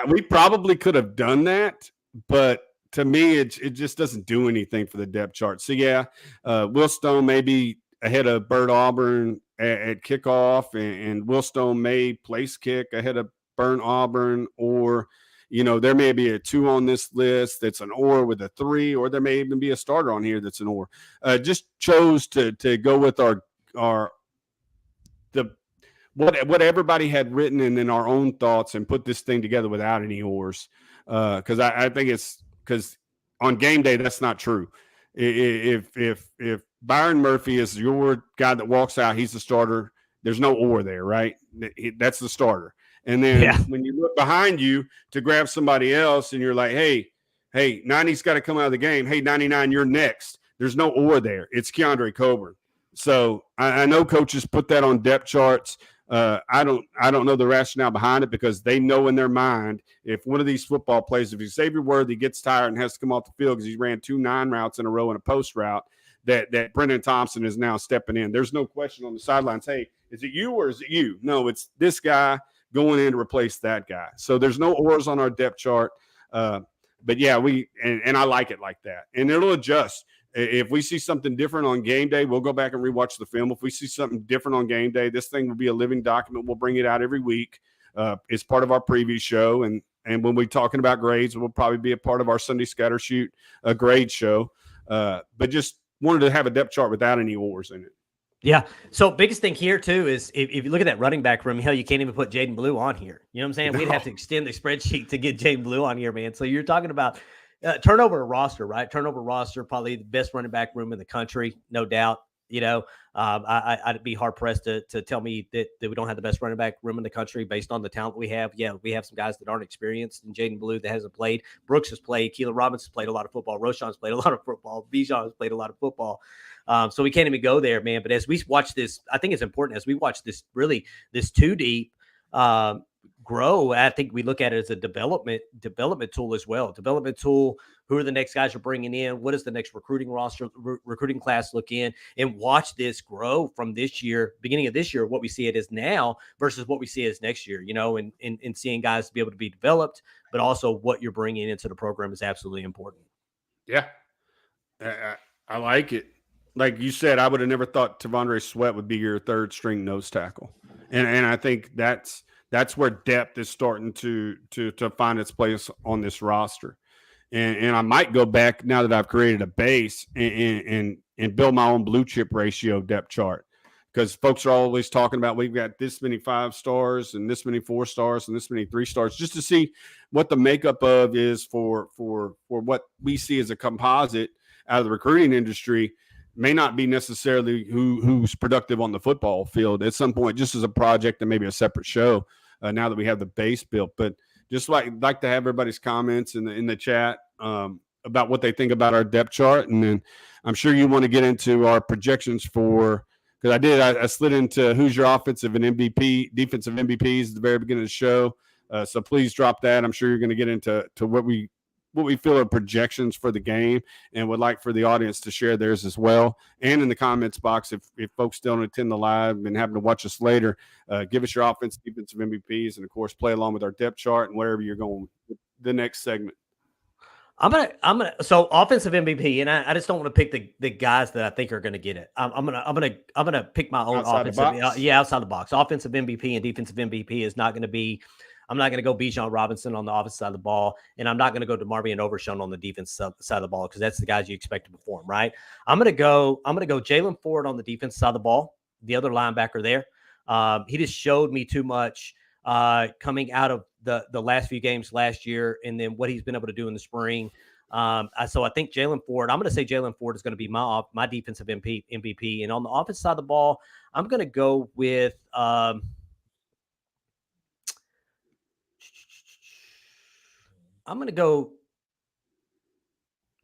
We probably could have done that, but to me, it just doesn't do anything for the depth chart. So yeah, Will Stone may be ahead of Burt Auburn at kickoff, and Will Stone may place kick ahead of Burn Auburn, or there may be a 2 on this list that's an or with a 3, or there may even be a starter on here that's an or. Just chose to go with what everybody had written and then our own thoughts and put this thing together without any ors. Because I think it's because on game day that's not true. If Byron Murphy is your guy that walks out, he's the starter. There's no or there, right? That's the starter. And then when you look behind you to grab somebody else and you're like, hey, 90's got to come out of the game. Hey, 99, you're next. There's no or there. It's Keandre Coburn. So I know coaches put that on depth charts. I don't know the rationale behind it, because they know in their mind if one of these football players, if Xavier Worthy gets tired and has to come off the field because he ran 2 9 routes in a row in a post route, that Brendan Thompson is now stepping in. There's no question on the sidelines, hey, is it you or is it you? No, it's this guy going in to replace that guy. So there's no ors on our depth chart. But yeah, and I like it like that. And it'll adjust. If we see something different on game day, we'll go back and rewatch the film. If we see something different on game day, this thing will be a living document. We'll bring it out every week. It's part of our preview show. And when we're talking about grades, it will probably be a part of our Sunday Scatter Shoot grade show. But just wanted to have a depth chart without any ors in it. Yeah. So biggest thing here too is if you look at that running back room, hell, you can't even put Jaden Blue on here. You know what I'm saying? No. We'd have to extend the spreadsheet to get Jaden Blue on here, man. So you're talking about turnover roster, right? Turnover roster, probably the best running back room in the country, no doubt. You know, I'd be hard pressed to tell me that we don't have the best running back room in the country based on the talent we have. Yeah, we have some guys that aren't experienced, and Jaden Blue that hasn't played. Brooks has played. Keelan Robinson's played a lot of football. Roshan's played a lot of football. Bijan has played a lot of football. So we can't even go there, man. But as we watch this, I think it's important as we watch this, really this two deep grow. I think we look at it as a development tool as well. Development tool. Who are the next guys you're bringing in? What does the next recruiting roster, recruiting class look in? And watch this grow from this year, beginning of this year, what we see it as now versus what we see as next year, you know, and seeing guys be able to be developed, but also what you're bringing into the program is absolutely important. Yeah. I like it. Like you said, I would have never thought Tavondre Sweat would be your third string nose tackle. And I think that's where depth is starting to find its place on this roster. And I might go back now that I've created a base and build my own blue chip ratio depth chart, because folks are always talking about we've got this many 5 stars and this many 4 stars and this many 3 stars, just to see what the makeup of is for what we see as a composite out of the recruiting industry. May not be necessarily who's productive on the football field at some point, just as a project and maybe a separate show now that we have the base built. But just like to have everybody's comments in the chat about what they think about our depth chart. And then I'm sure you want to get into our projections for, because I slid into who's your offensive and defensive MVPs at the very beginning of the show. So please drop that. I'm sure you're going to get into what we feel are projections for the game, and would like for the audience to share theirs as well. And in the comments box, if folks don't attend the live and happen to watch us later, give us your offensive, defensive MVPs, and of course play along with our depth chart and wherever you're going with the next segment. So offensive MVP, and I just don't want to pick the guys that I think are going to get it. I'm gonna pick my own offensive, outside the box. Offensive MVP and defensive MVP is not going to be. I'm not going to go Bijan Robinson on the offensive side of the ball, and I'm not going to go DeMarvion Overshown on the defense side of the ball, because that's the guys you expect to perform, right? I'm going to go Jalen Ford on the defense side of the ball, the other linebacker there. He just showed me too much coming out of the last few games last year, and then what he's been able to do in the spring. So I think Jalen Ford, I'm going to say Jalen Ford is going to be my defensive MVP. And on the offensive side of the ball, I'm going to go with I'm going to go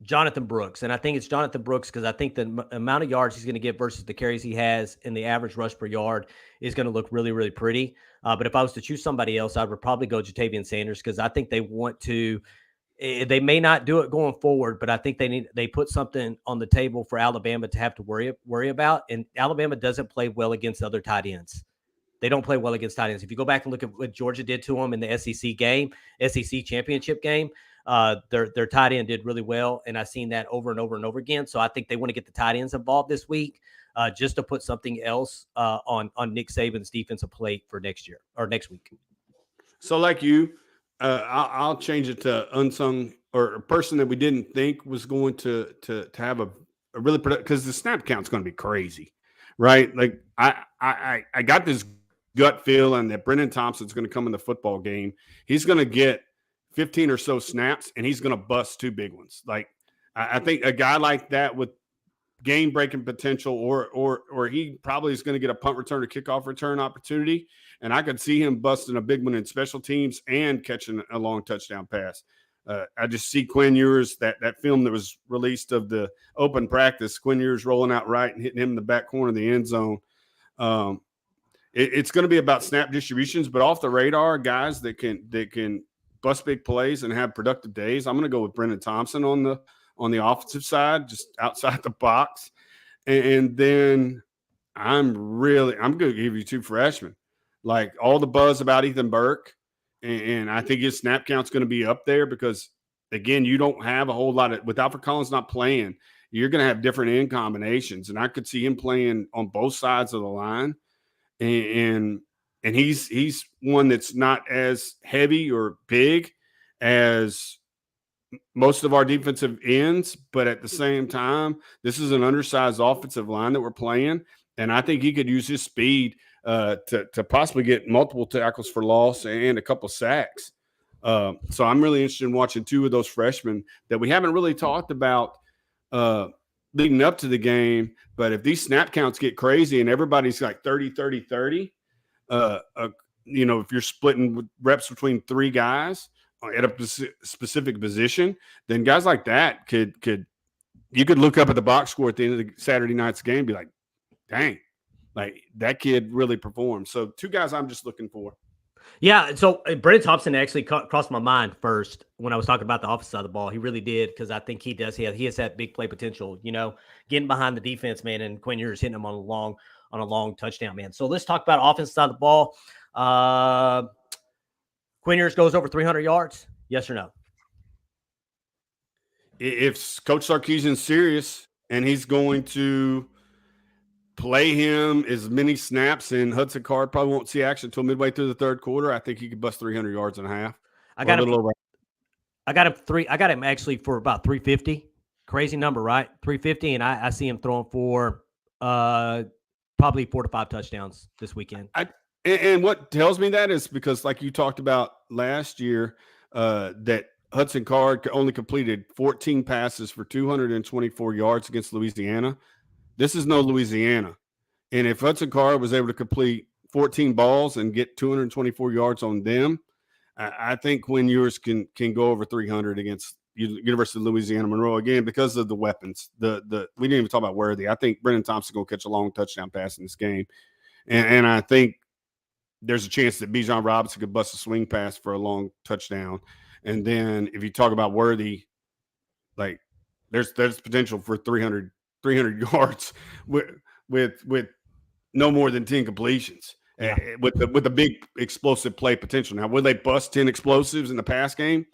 Jonathan Brooks. And I think it's Jonathan Brooks because I think the amount of yards he's going to get versus the carries he has and the average rush per yard is going to look really, really pretty. But if I was to choose somebody else, I would probably go Jatavian Sanders, because I think they want to – they may not do it going forward, but I think they put something on the table for Alabama to have to worry about. And Alabama doesn't play well against other tight ends. They don't play well against tight ends. If you go back and look at what Georgia did to them in the SEC championship game, their tight end did really well, and I've seen that over and over and over again. So I think they want to get the tight ends involved this week, just to put something else on Nick Saban's defensive plate for next year or next week. So like you, I'll change it to unsung, or a person that we didn't think was going to have a really productive, because the snap count's going to be crazy, right? Like I got this gut feeling that Brennan Thompson's going to come in the football game. He's going to get 15 or so snaps, and he's going to bust 2 big ones. Like I think a guy like that with game-breaking potential, or he probably is going to get a punt return or kickoff return opportunity, and I could see him busting a big one in special teams and catching a long touchdown pass. I just see Quinn Ewers, that film that was released of the open practice, Quinn Ewers rolling out right and hitting him in the back corner of the end zone. It's going to be about snap distributions, but off the radar, guys that can bust big plays and have productive days. I'm going to go with Brennan Thompson on the offensive side, just outside the box. And then I'm going to give you 2 freshmen. Like all the buzz about Ethan Burke, and I think his snap count's going to be up there because, again, you don't have a whole lot of – with Alfred Collins not playing, you're going to have different end combinations. And I could see him playing on both sides of the line. And he's one that's not as heavy or big as most of our defensive ends, but at the same time, this is an undersized offensive line that we're playing. And I think he could use his speed to possibly get multiple tackles for loss and a couple sacks. So I'm really interested in watching two of those freshmen that we haven't really talked about leading up to the game. But if these snap counts get crazy and everybody's like 30, 30, 30, if you're splitting reps between three guys at a specific position, then guys like that you could look up at the box score at the end of the Saturday night's game and be like, dang, like that kid really performed. So two guys I'm just looking for. Yeah, so Brennan Thompson actually crossed my mind first when I was talking about the offensive side of the ball. He really did, because I think he has that big play potential, getting behind the defense, man, and Quinn Ewers hitting him on a long touchdown, man. So let's talk about offensive side of the ball. Quinn Ewers goes over 300 yards, yes or no? If Coach Sarkisian's serious and he's going to play him as many snaps, and Hudson Card probably won't see action until midway through the third quarter, I think he could bust 300 yards and a half. I got him actually for about 350. Crazy number, right? 350, and I see him throwing for probably 4 to 5 touchdowns this weekend. And what tells me that is because, like you talked about last year, that Hudson Card only completed 14 passes for 224 yards against Louisiana. This is no Louisiana. And if Hudson Card was able to complete 14 balls and get 224 yards on them, I think Quinn Ewers can go over 300 against University of Louisiana-Monroe, again, because of the weapons. We didn't even talk about Worthy. I think Brennan Thompson going to catch a long touchdown pass in this game. And I think there's a chance that Bijan Robinson could bust a swing pass for a long touchdown. And then if you talk about Worthy, like there's potential for 300 yards with no more than 10 completions, with a big explosive play potential. Now, will they bust 10 explosives in the pass game?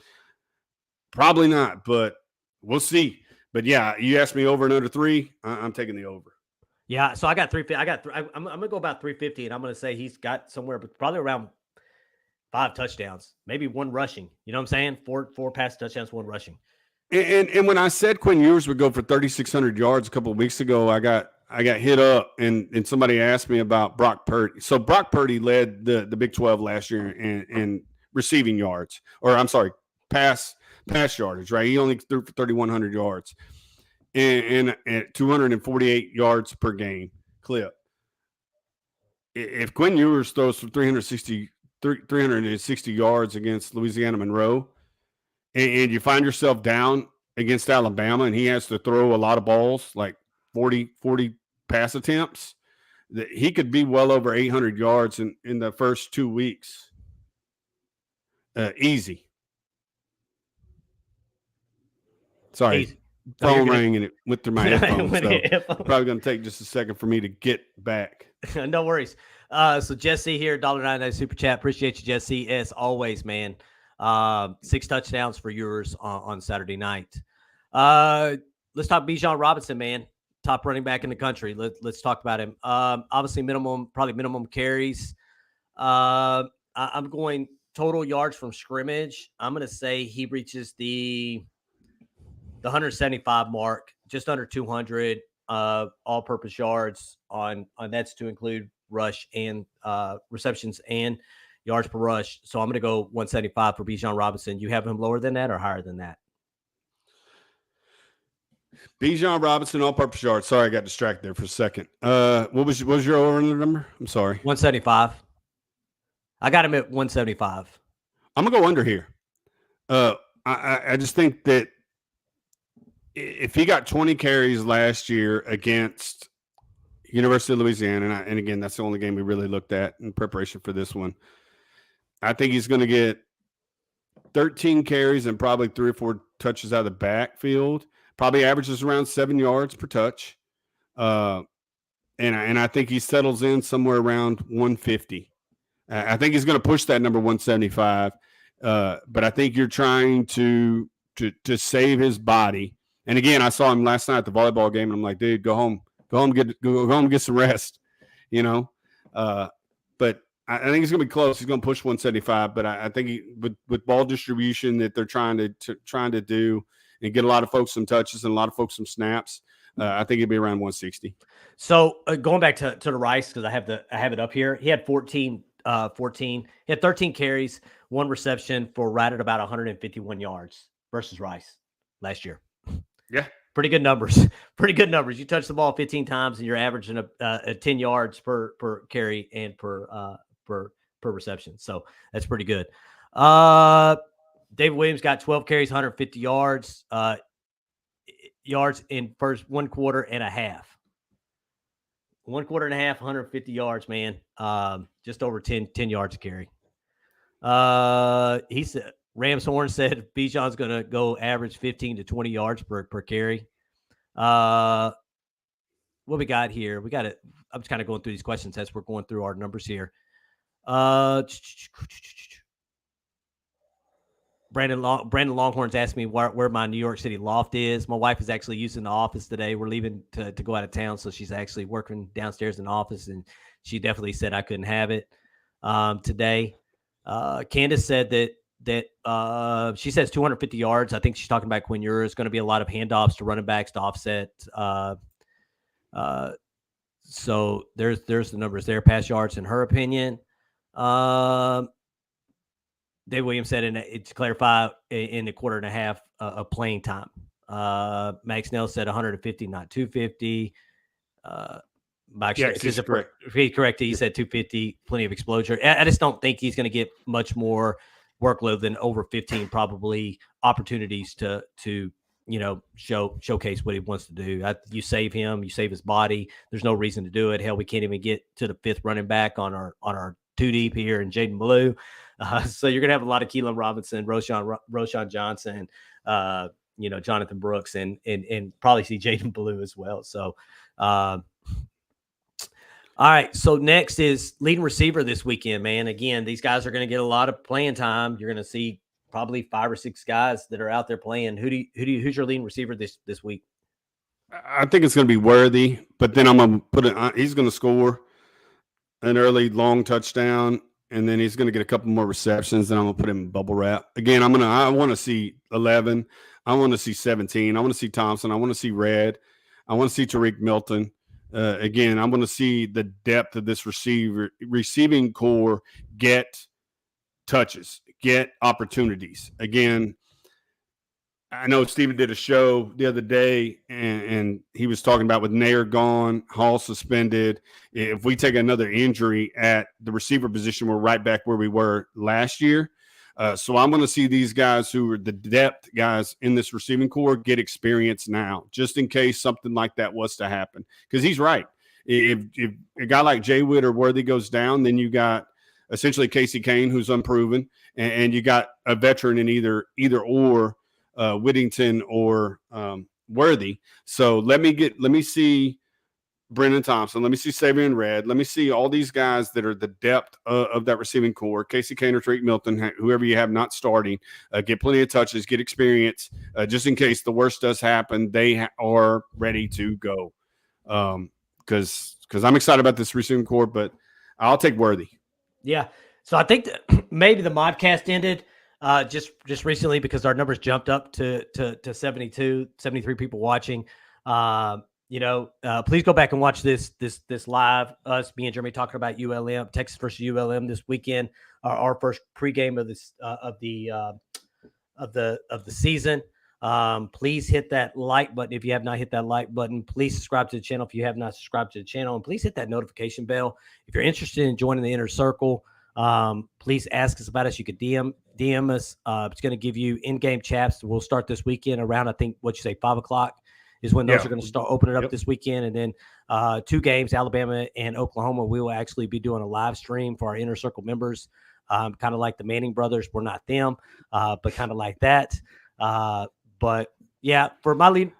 Probably not, but we'll see. But yeah, you asked me over and under 3, I'm taking the over. Yeah, so I got 350. I'm going to go about 350, and I'm going to say he's got somewhere probably around 5 touchdowns, maybe 1 rushing. You know what I'm saying? 4 pass touchdowns, 1 rushing. And when I said Quinn Ewers would go for 3,600 yards a couple of weeks ago, I got hit up and somebody asked me about Brock Purdy. So Brock Purdy led the Big 12 last year in receiving yards, or I'm sorry, pass yardage, right? He only threw for 3,100 yards and 248 yards per game clip. If Quinn Ewers throws for 360 yards against Louisiana-Monroe, and you find yourself down against Alabama and he has to throw a lot of balls, like 40 pass attempts, that he could be well over 800 yards in the first 2 weeks. Easy. Sorry. Easy. Phone rang and it went through my headphones. So probably going to take just a second for me to get back. No worries. So Jesse here, $1.99 super chat. Appreciate you, Jesse. As always, man. 6 touchdowns for yours on Saturday night. Let's talk Bijan Robinson, man. Top running back in the country. Let's talk about him. Obviously probably minimum carries. I'm going total yards from scrimmage. I'm going to say he reaches the 175 mark, just under 200 all-purpose yards on that's to include rush and receptions and yards per rush. So I'm going to go 175 for Bijan Robinson. You have him lower than that or higher than that? Bijan Robinson, all-purpose yards. Sorry, I got distracted there for a second. What was your over number? I'm sorry. 175. I got him at 175. I'm going to go under here. I just think that if he got 20 carries last year against University of Louisiana, and again, that's the only game we really looked at in preparation for this one, I think he's going to get 13 carries and probably 3 or 4 touches out of the backfield. Probably averages around 7 yards per touch. And I think he settles in somewhere around 150. I think he's going to push that number 175. But I think you're trying to save his body. And again, I saw him last night at the volleyball game, and I'm like, dude, go home, get some rest, But I think he's going to be close. He's going to push 175. But I think with ball distribution that they're trying to do and get a lot of folks some touches and a lot of folks some snaps, I think it'd be around 160. So going back to the Rice, because I have it up here. He had 14. He had 13 carries, 1 reception for right at about 151 yards versus Rice last year. Yeah. Pretty good numbers. Pretty good numbers. You touch the ball 15 times and you're averaging a 10 yards per carry and per reception. So that's pretty good. David Williams got 12 carries, 150 yards in first 1 quarter and a half. 1 quarter and a half, 150 yards, man. Just over 10 yards a carry. He said Rams Horn said Bijan's going to go average 15 to 20 yards per carry. What we got here? I'm just kind of going through these questions as we're going through our numbers here. Brandon Longhorns asked me where my New York City loft is. My wife is actually using the office today. We're leaving to go out of town, so she's actually working downstairs in the office, and she definitely said I couldn't have it today. Candace said that she says 250 yards. I think she's talking about Quinn Ewers. Going to be a lot of handoffs to running backs to offset. So there's the numbers there. Pass yards in her opinion. Dave Williams said, to clarify, in the quarter and a half of playing time. Max Snell said 150, not 250. Mike, yes, he's correct. He corrected. He said 250, plenty of exposure. I just don't think he's going to get much more workload than over 15, probably opportunities to showcase what he wants to do. You save him, you save his body. There's no reason to do it. Hell, we can't even get to the 5th running back on our 2 deep here in Jaden Ballou. So you're going to have a lot of Keelan Robinson, Roshan Johnson, Jonathan Brooks, and probably see Jaden Ballou as well. So, all right. So next is leading receiver this weekend, man. Again, these guys are going to get a lot of playing time. You're going to see probably 5 or 6 guys that are out there playing. Who's your leading receiver this week? I think it's going to be Worthy, but then I'm going to put it on. He's going to score an early long touchdown, and then he's going to get a couple more receptions. Then I'm going to put him in bubble wrap. Again, I want to see 11. I want to see 17. I want to see Thompson. I want to see Red. I want to see Tariq Milton. Again, I'm going to see the depth of this receiving core get touches, get opportunities. Again, I know Steven did a show the other day, and he was talking about with Nair gone, Hall suspended. If we take another injury at the receiver position, we're right back where we were last year. So I'm going to see these guys who are the depth guys in this receiving core get experience now, just in case something like that was to happen. Because he's right. If a guy like Jay Witt or Worthy goes down, then you got essentially Casey Kane, who's unproven, and you got a veteran in either or Whittington or Worthy. So let me see Brendan Thompson. Let me see Savion Red. Let me see all these guys that are the depth of that receiving core. Casey Kane or Tariq Milton, whoever you have not starting, get plenty of touches, get experience, just in case the worst does happen. They are ready to go. Because I'm excited about this receiving core, but I'll take Worthy. Yeah. So I think that maybe the modcast ended just recently because our numbers jumped up to 72, 73 people watching. Please go back and watch this live. Us, me and Jeremy talking about ULM, Texas versus ULM this weekend. Our first pregame of this of the season. Please hit that like button if you have not hit that like button. Please subscribe to the channel if you have not subscribed to the channel, and please hit that notification bell if you're interested in joining the inner circle. Please ask us about us. You could DM us. It's going to give you in-game chats. We'll start this weekend around, I think, 5 o'clock is when those are going to start opening up this weekend. And then 2 games, Alabama and Oklahoma, we will actually be doing a live stream for our inner circle members, kind of like the Manning brothers. We're not them, but kind of like that. But yeah, for my lead,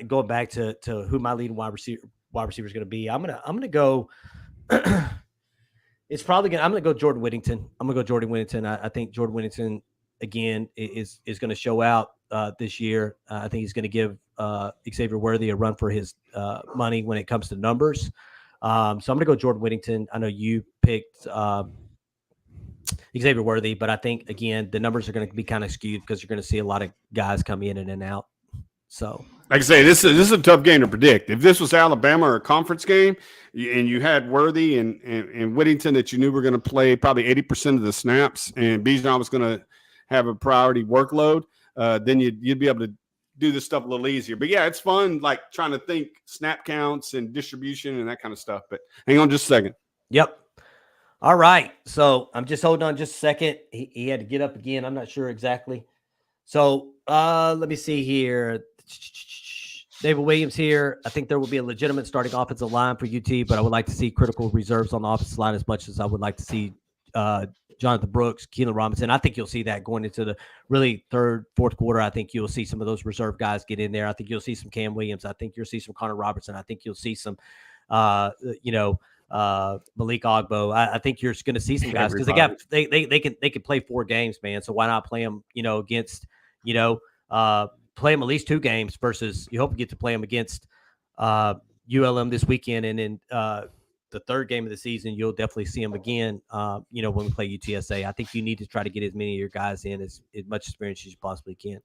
going back to who my leading wide receiver is going to be, I'm gonna go. I'm gonna go Jordan Whittington. I think Jordan Whittington again is going to show out this year. I think he's going to give Xavier Worthy a run for his money when it comes to numbers. So I'm going to go Jordan Whittington. I know you picked Xavier Worthy, but I think again the numbers are going to be kind of skewed because you're going to see a lot of guys come in and out. So, like I say, this is a tough game to predict. If this was Alabama or a conference game, and you had Worthy and Whittington that you knew were going to play probably 80% of the snaps, and Bijan was going to have a priority workload, then you'd be able to do this stuff a little easier. But yeah, it's fun, like trying to think snap counts and distribution and that kind of stuff. But hang on just a second. yep. All right. So I'm just holding on just a second. He had to get up again. I'm not sure exactly. So let me see here. David Williams here. I think there will be a legitimate starting offensive line for UT, but I would like to see critical reserves on the offensive line as much as I would like to see Jonathan Brooks, Keelan Robinson. I think you'll see that going into the really third, fourth quarter. I think you'll see some of those reserve guys get in there. I think you'll see some Cam Williams. I think you'll see some Connor Robertson. I think you'll see some, Malik Ogbo. I think you're going to see some guys because they can play 4 games, man. So why not play them, against, play them at least 2 games versus you hope you get to play them against ULM this weekend. And then the third game of the season, you'll definitely see them again, when we play UTSA. I think you need to try to get as many of your guys in as much experience as you possibly can.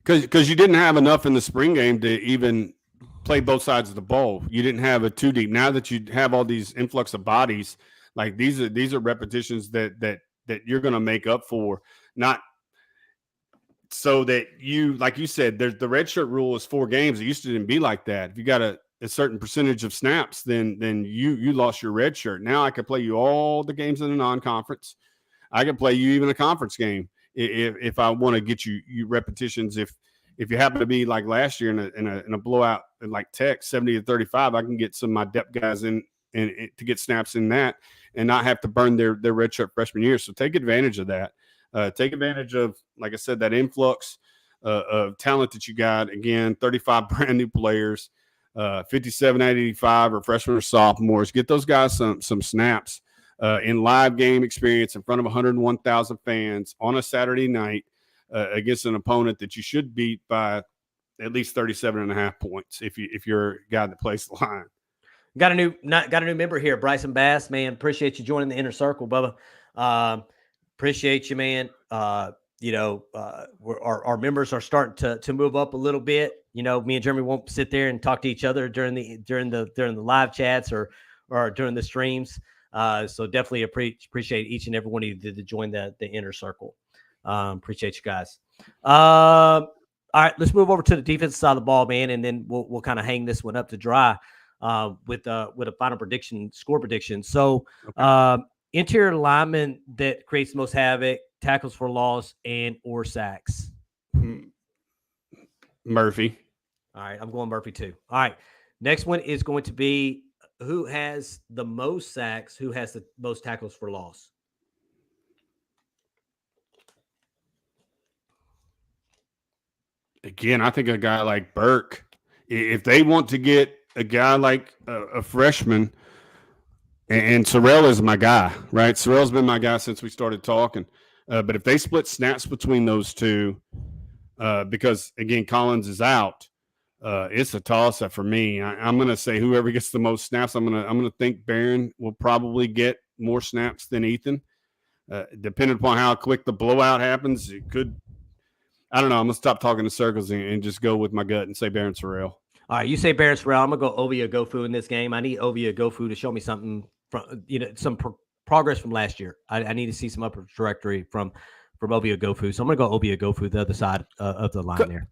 Because you didn't have enough in the spring game to even play both sides of the ball. You didn't have a 2 deep. Now that you have all these influx of bodies, like these are repetitions that you're going to make up for, not so that you, like you said, there's the red shirt rule is 4 games. It used to didn't be like that. If you got a certain percentage of snaps, then you lost your red shirt. Now I could play you all the games in a non-conference. I could play you even a conference game if I want to get you repetitions. If you happen to be like last year in a blowout like Tech 70-35, I can get some of my depth guys in and to get snaps in that and not have to burn their red shirt freshman year. So take advantage of that. Take advantage of, like I said, that influx of talent that you got. Again, 35 brand new players, 57 out of 85 are freshmen or sophomores. Get those guys some snaps in live game experience in front of 101,000 fans on a Saturday night against an opponent that you should beat by at least 37.5 points if you're a guy that plays the line. Got a new member here, Bryson Bass, man. Appreciate you joining the inner circle, Bubba. Appreciate you, man. Our members are starting to move up a little bit. Me and Jeremy won't sit there and talk to each other during the live chats or during the streams. So definitely appreciate each and every one of you that join the inner circle. Appreciate you guys. All right, let's move over to the defensive side of the ball, man, and then we'll kind of hang this one up to dry with a final score prediction. So, interior lineman that creates the most havoc, tackles for loss, or sacks. Murphy. All right, I'm going Murphy too. All right, next one is going to be who has the most sacks, who has the most tackles for loss. Again, I think a guy like Burke, if they want to get a guy like a freshman, and Sorrell is my guy, right? Sorrell's been my guy since we started talking. But if they split snaps between those two, because, again, Collins is out, it's a toss-up for me. I'm going to say whoever gets the most snaps, I'm going to think Barron will probably get more snaps than Ethan. Depending upon how quick the blowout happens, it could – I don't know. I'm going to stop talking in circles and just go with my gut and say Barron Sorrell. All right, you say Barron Sorrell. I'm going to go Ovia Gofu in this game. I need Ovia Gofu to show me something from, some progress from last year. I need to see some upward trajectory from Ovia Gofu. So I'm going to go Ovia Gofu, the other side of the line there.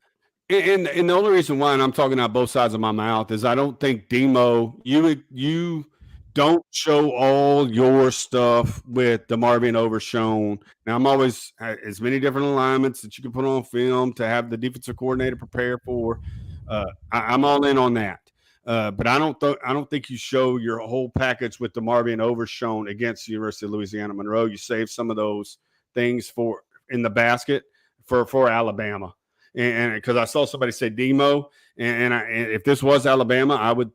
And the only reason why, and I'm talking out both sides of my mouth, is I don't think Demo, you don't show all your stuff with DeMarvin Overshown. Now, I'm always as many different alignments that you can put on film to have the defensive coordinator prepare for. I'm all in on that. But I don't think you show your whole package with DeMarvin Overshown against the University of Louisiana-Monroe. You save some of those things in the basket for Alabama. And because I saw somebody say Demo, and if this was Alabama, I would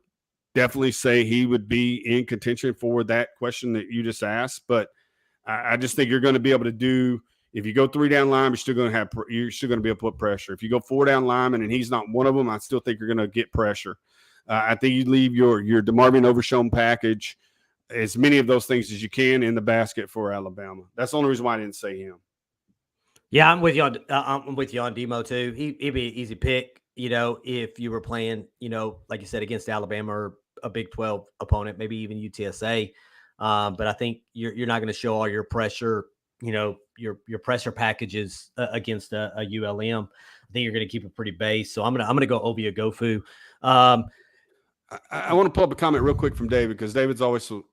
definitely say he would be in contention for that question that you just asked. But I just think you're going to be able to do. If you go 3 down line, you're still going to be able to put pressure. If you go 4 down linemen and he's not one of them, I still think you're going to get pressure. I think you leave your DeMarvin Overshown package, as many of those things as you can in the basket for Alabama. That's the only reason why I didn't say him. Yeah, I'm with you on Demo too. He'd be an easy pick, if you were playing, like you said, against Alabama or a Big 12 opponent, maybe even UTSA. But I think you're not going to show all your pressure, your pressure packages against a ULM. I think you're going to keep it pretty base. So I'm gonna go Ovia Gofu. I want to pull up a comment real quick from David, because David's always so,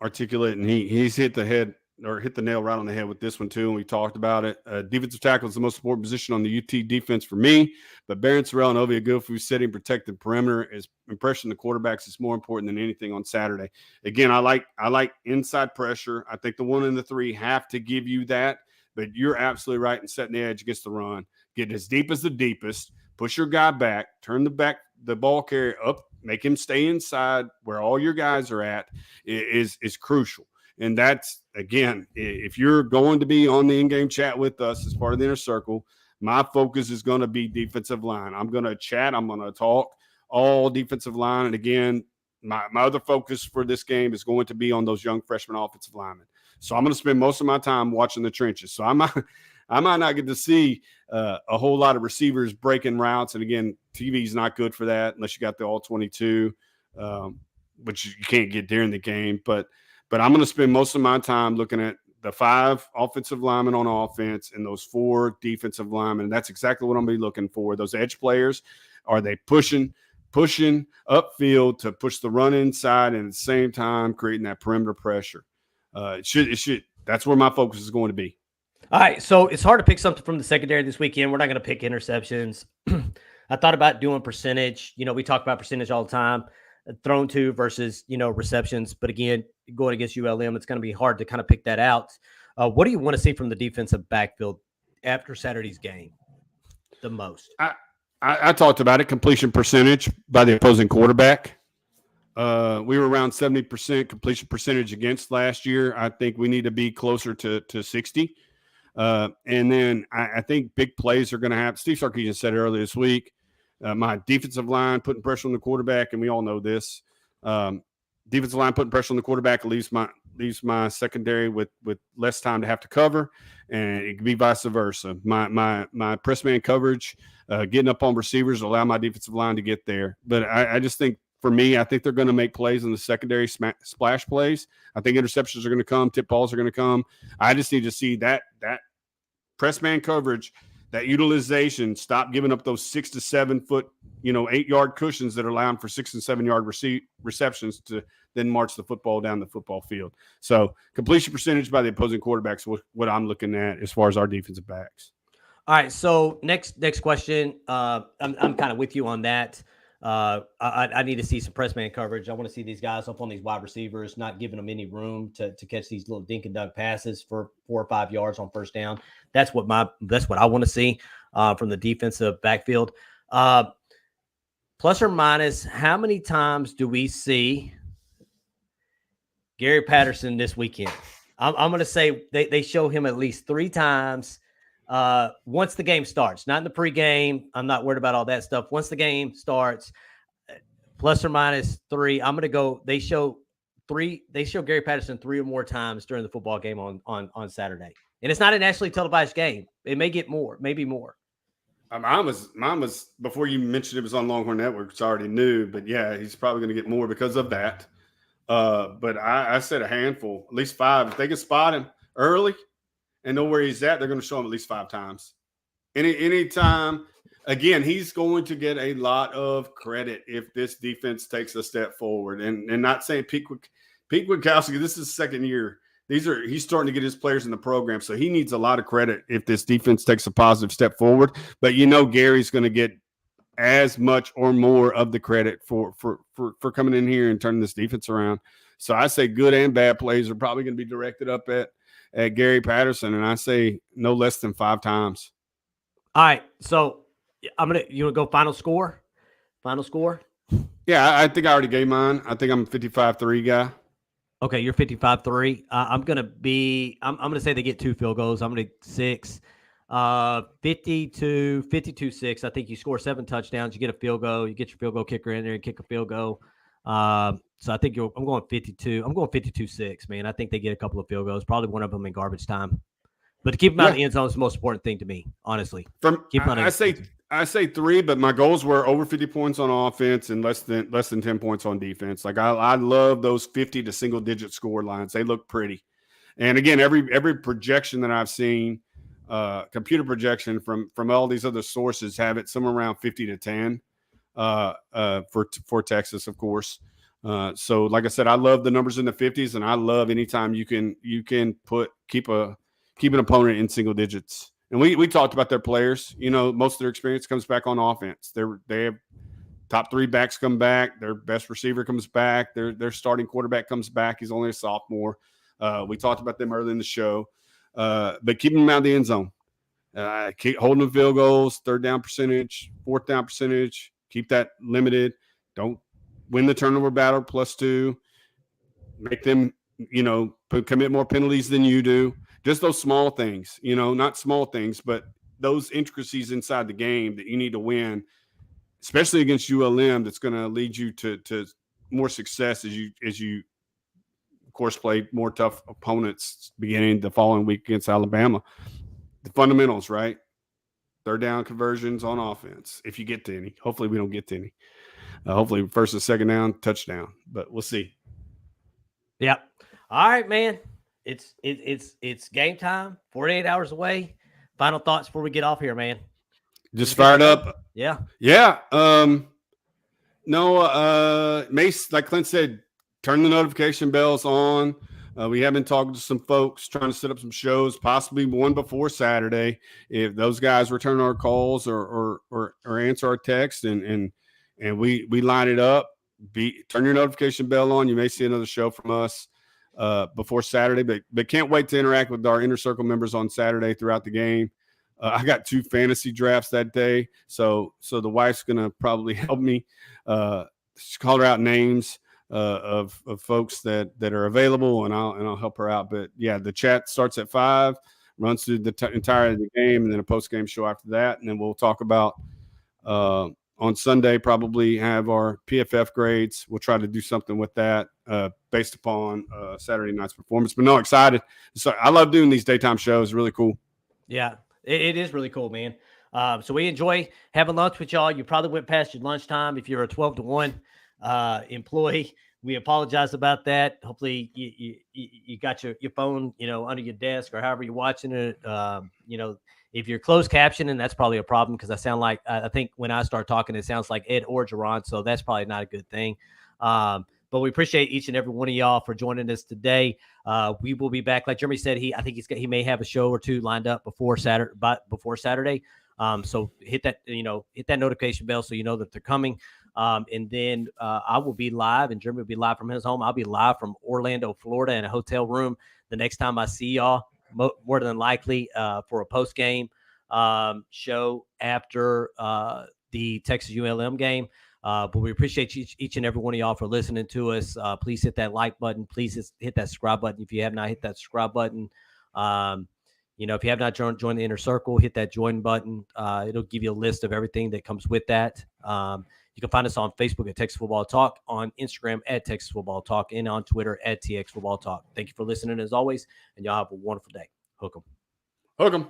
articulate, and he's hit the nail right on the head with this one too. And we talked about it. Defensive tackle is the most important position on the UT defense for me, but Barron Sorrell and Ovia Gofu setting protected perimeter is impression the quarterbacks is more important than anything on Saturday. Again, I like inside pressure. I think the 1 and the 3 have to give you that, but you're absolutely right in setting the edge against the run. Get as deep as the deepest, push your guy back, turn the ball carrier up, make him stay inside where all your guys are at is crucial. And that's, again, if you're going to be on the in-game chat with us as part of the Inner Circle, my focus is going to be defensive line. I'm going to chat. I'm going to talk all defensive line. And again, my other focus for this game is going to be on those young freshman offensive linemen. So I'm going to spend most of my time watching the trenches. So I might not get to see a whole lot of receivers breaking routes. And again, TV is not good for that unless you got the all 22, which you can't get during the game. But I'm going to spend most of my time looking at the 5 offensive linemen on offense and those 4 defensive linemen. And that's exactly what I'm going to be looking for. Those edge players, are they pushing upfield to push the run inside and at the same time creating that perimeter pressure? It should. That's where my focus is going to be. All right, so it's hard to pick something from the secondary this weekend. We're not going to pick interceptions. I thought about doing percentage. We talk about percentage all the time, thrown to versus, receptions. But again, going against ULM, it's going to be hard to kind of pick that out. What do you want to see from the defensive backfield after Saturday's game the most? I talked about it, completion percentage by the opposing quarterback. We were around 70% completion percentage against last year. I think we need to be closer to 60. And then I think big plays are going to happen. Steve Sarkisian said earlier this week, my defensive line putting pressure on the quarterback, and we all know this. Defensive line putting pressure on the quarterback leaves my secondary with less time to have to cover, and it can be vice versa. My press man coverage, getting up on receivers, allow my defensive line to get there. But I just think, for me, I think they're going to make plays in the secondary, splash plays. I think interceptions are going to come, tip balls are going to come. I just need to see that press man coverage, that utilization, stop giving up those 6 to 7 foot, 8-yard cushions that are allowing for 6 and 7 yard receptions to then march the football down the football field. So completion percentage by the opposing quarterbacks, what I'm looking at as far as our defensive backs. All right. So next question. I'm kind of with you on that. I need to see some press man coverage. I want to see these guys up on these wide receivers, not giving them any room to catch these little dink and dunk passes for 4 or 5 yards on first down. That's what I want to see from the defensive backfield. Plus or minus, how many times do we see Gary Patterson this weekend? I'm going to say they show him at least 3 times. Once the game starts, not in the pregame. I'm not worried about all that stuff. Once the game starts, plus or minus 3, I'm going to go. They show Gary Patterson 3 or more times during the football game on Saturday. And it's not a nationally televised game. It may get more, maybe more. Mine was before you mentioned it was on Longhorn Network. It's already new, but yeah, he's probably going to get more because of that. But I said a handful, at least 5. If they can spot him early and know where he's at, they're going to show him at least 5 times. Anytime, again, he's going to get a lot of credit if this defense takes a step forward. And not saying Pete Witkowski, this is his second year. He's starting to get his players in the program, so he needs a lot of credit if this defense takes a positive step forward. But Gary's going to get as much or more of the credit for coming in here and turning this defense around. So I say good and bad plays are probably going to be directed up at Gary Patterson, and I say no less than 5 times. All right, so you want to go final score? Final score? Yeah, I think I already gave mine. I think I'm a 55-3 guy. Okay, you're 55-3. I'm gonna say they get 2 field goals. I'm gonna 6. 52-6. I think you score 7 touchdowns, you get a field goal, you get your field goal kicker in there and kick a field goal. So I think I'm going 52. I'm going 52-6, man. I think they get a couple of field goals, probably one of them in garbage time. But to keep him out of the end zone is the most important thing to me, honestly. I say 3, but my goals were over 50 points on offense and less than 10 points on defense. Like I love those 50 to single digit score lines. They look pretty. And again, every projection that I've seen, computer projection from all these other sources, have it somewhere around 50 to 10 for Texas, of course. So like I said, I love the numbers in the 50s, and I love anytime you can keep an opponent in single digits. And we talked about their players. You know, most of their experience comes back on offense. They have top 3 backs come back. Their best receiver comes back. Their starting quarterback comes back. He's only a sophomore. We talked about them early in the show. But keep them out of the end zone. Keep holding the field goals, 3rd down percentage, 4th down percentage. Keep that limited. Don't win the turnover battle +2. Make them, commit more penalties than you do. Just those small things, not small things, but those intricacies inside the game that you need to win, especially against ULM, that's going to lead you to more success as you of course play more tough opponents beginning the following week against Alabama. The fundamentals, right? 3rd down conversions on offense, if you get to any. Hopefully we don't get to any. Hopefully 1st and 2nd down, touchdown, but we'll see. Yep. All right, man. It's game time. 48 hours away. Final thoughts before we get off here, man. Just fired up. Yeah. Yeah. Mace, like Clint said, turn the notification bells on. We have been talking to some folks, trying to set up some shows, possibly one before Saturday. If those guys return our calls or answer our text and we line it up, turn your notification bell on. You may see another show from us before Saturday, but can't wait to interact with our Inner Circle members on Saturday throughout the game. I got 2 fantasy drafts that day, so the wife's gonna probably help me. She called her out names of folks that are available, and I'll help her out. But yeah, the chat starts at 5, runs through the entirety of the game, and then a post game show after that, and then we'll talk about on Sunday, probably have our PFF grades. We'll try to do something with that based upon Saturday night's performance. But no, excited. So I love doing these daytime shows. Really cool. Yeah, it is really cool, man. So we enjoy having lunch with y'all. You probably went past your lunchtime if you're a 12 to 1 employee. We apologize about that. Hopefully you got your phone, under your desk or however you're watching it. If you're closed captioning, that's probably a problem because I think when I start talking, it sounds like Ed or Jerron. So that's probably not a good thing. But we appreciate each and every one of y'all for joining us today. We will be back. Like Jeremy said, he may have a show or 2 lined up before Saturday. So hit that notification bell so you know that they're coming. And then I will be live, and Jeremy will be live from his home. I'll be live from Orlando, Florida, in a hotel room the next time I see y'all, more than likely for a post game show after the Texas ULM game. But we appreciate each and every one of y'all for listening to us. Please hit that like button. Please hit that subscribe button if you have not hit that subscribe button. If you have not joined the Inner Circle, hit that join button. It'll give you a list of everything that comes with that. You can find us on Facebook at Texas Football Talk, on Instagram at Texas Football Talk, and on Twitter at TX Football Talk. Thank you for listening as always, and y'all have a wonderful day. Hook 'em. Hook 'em.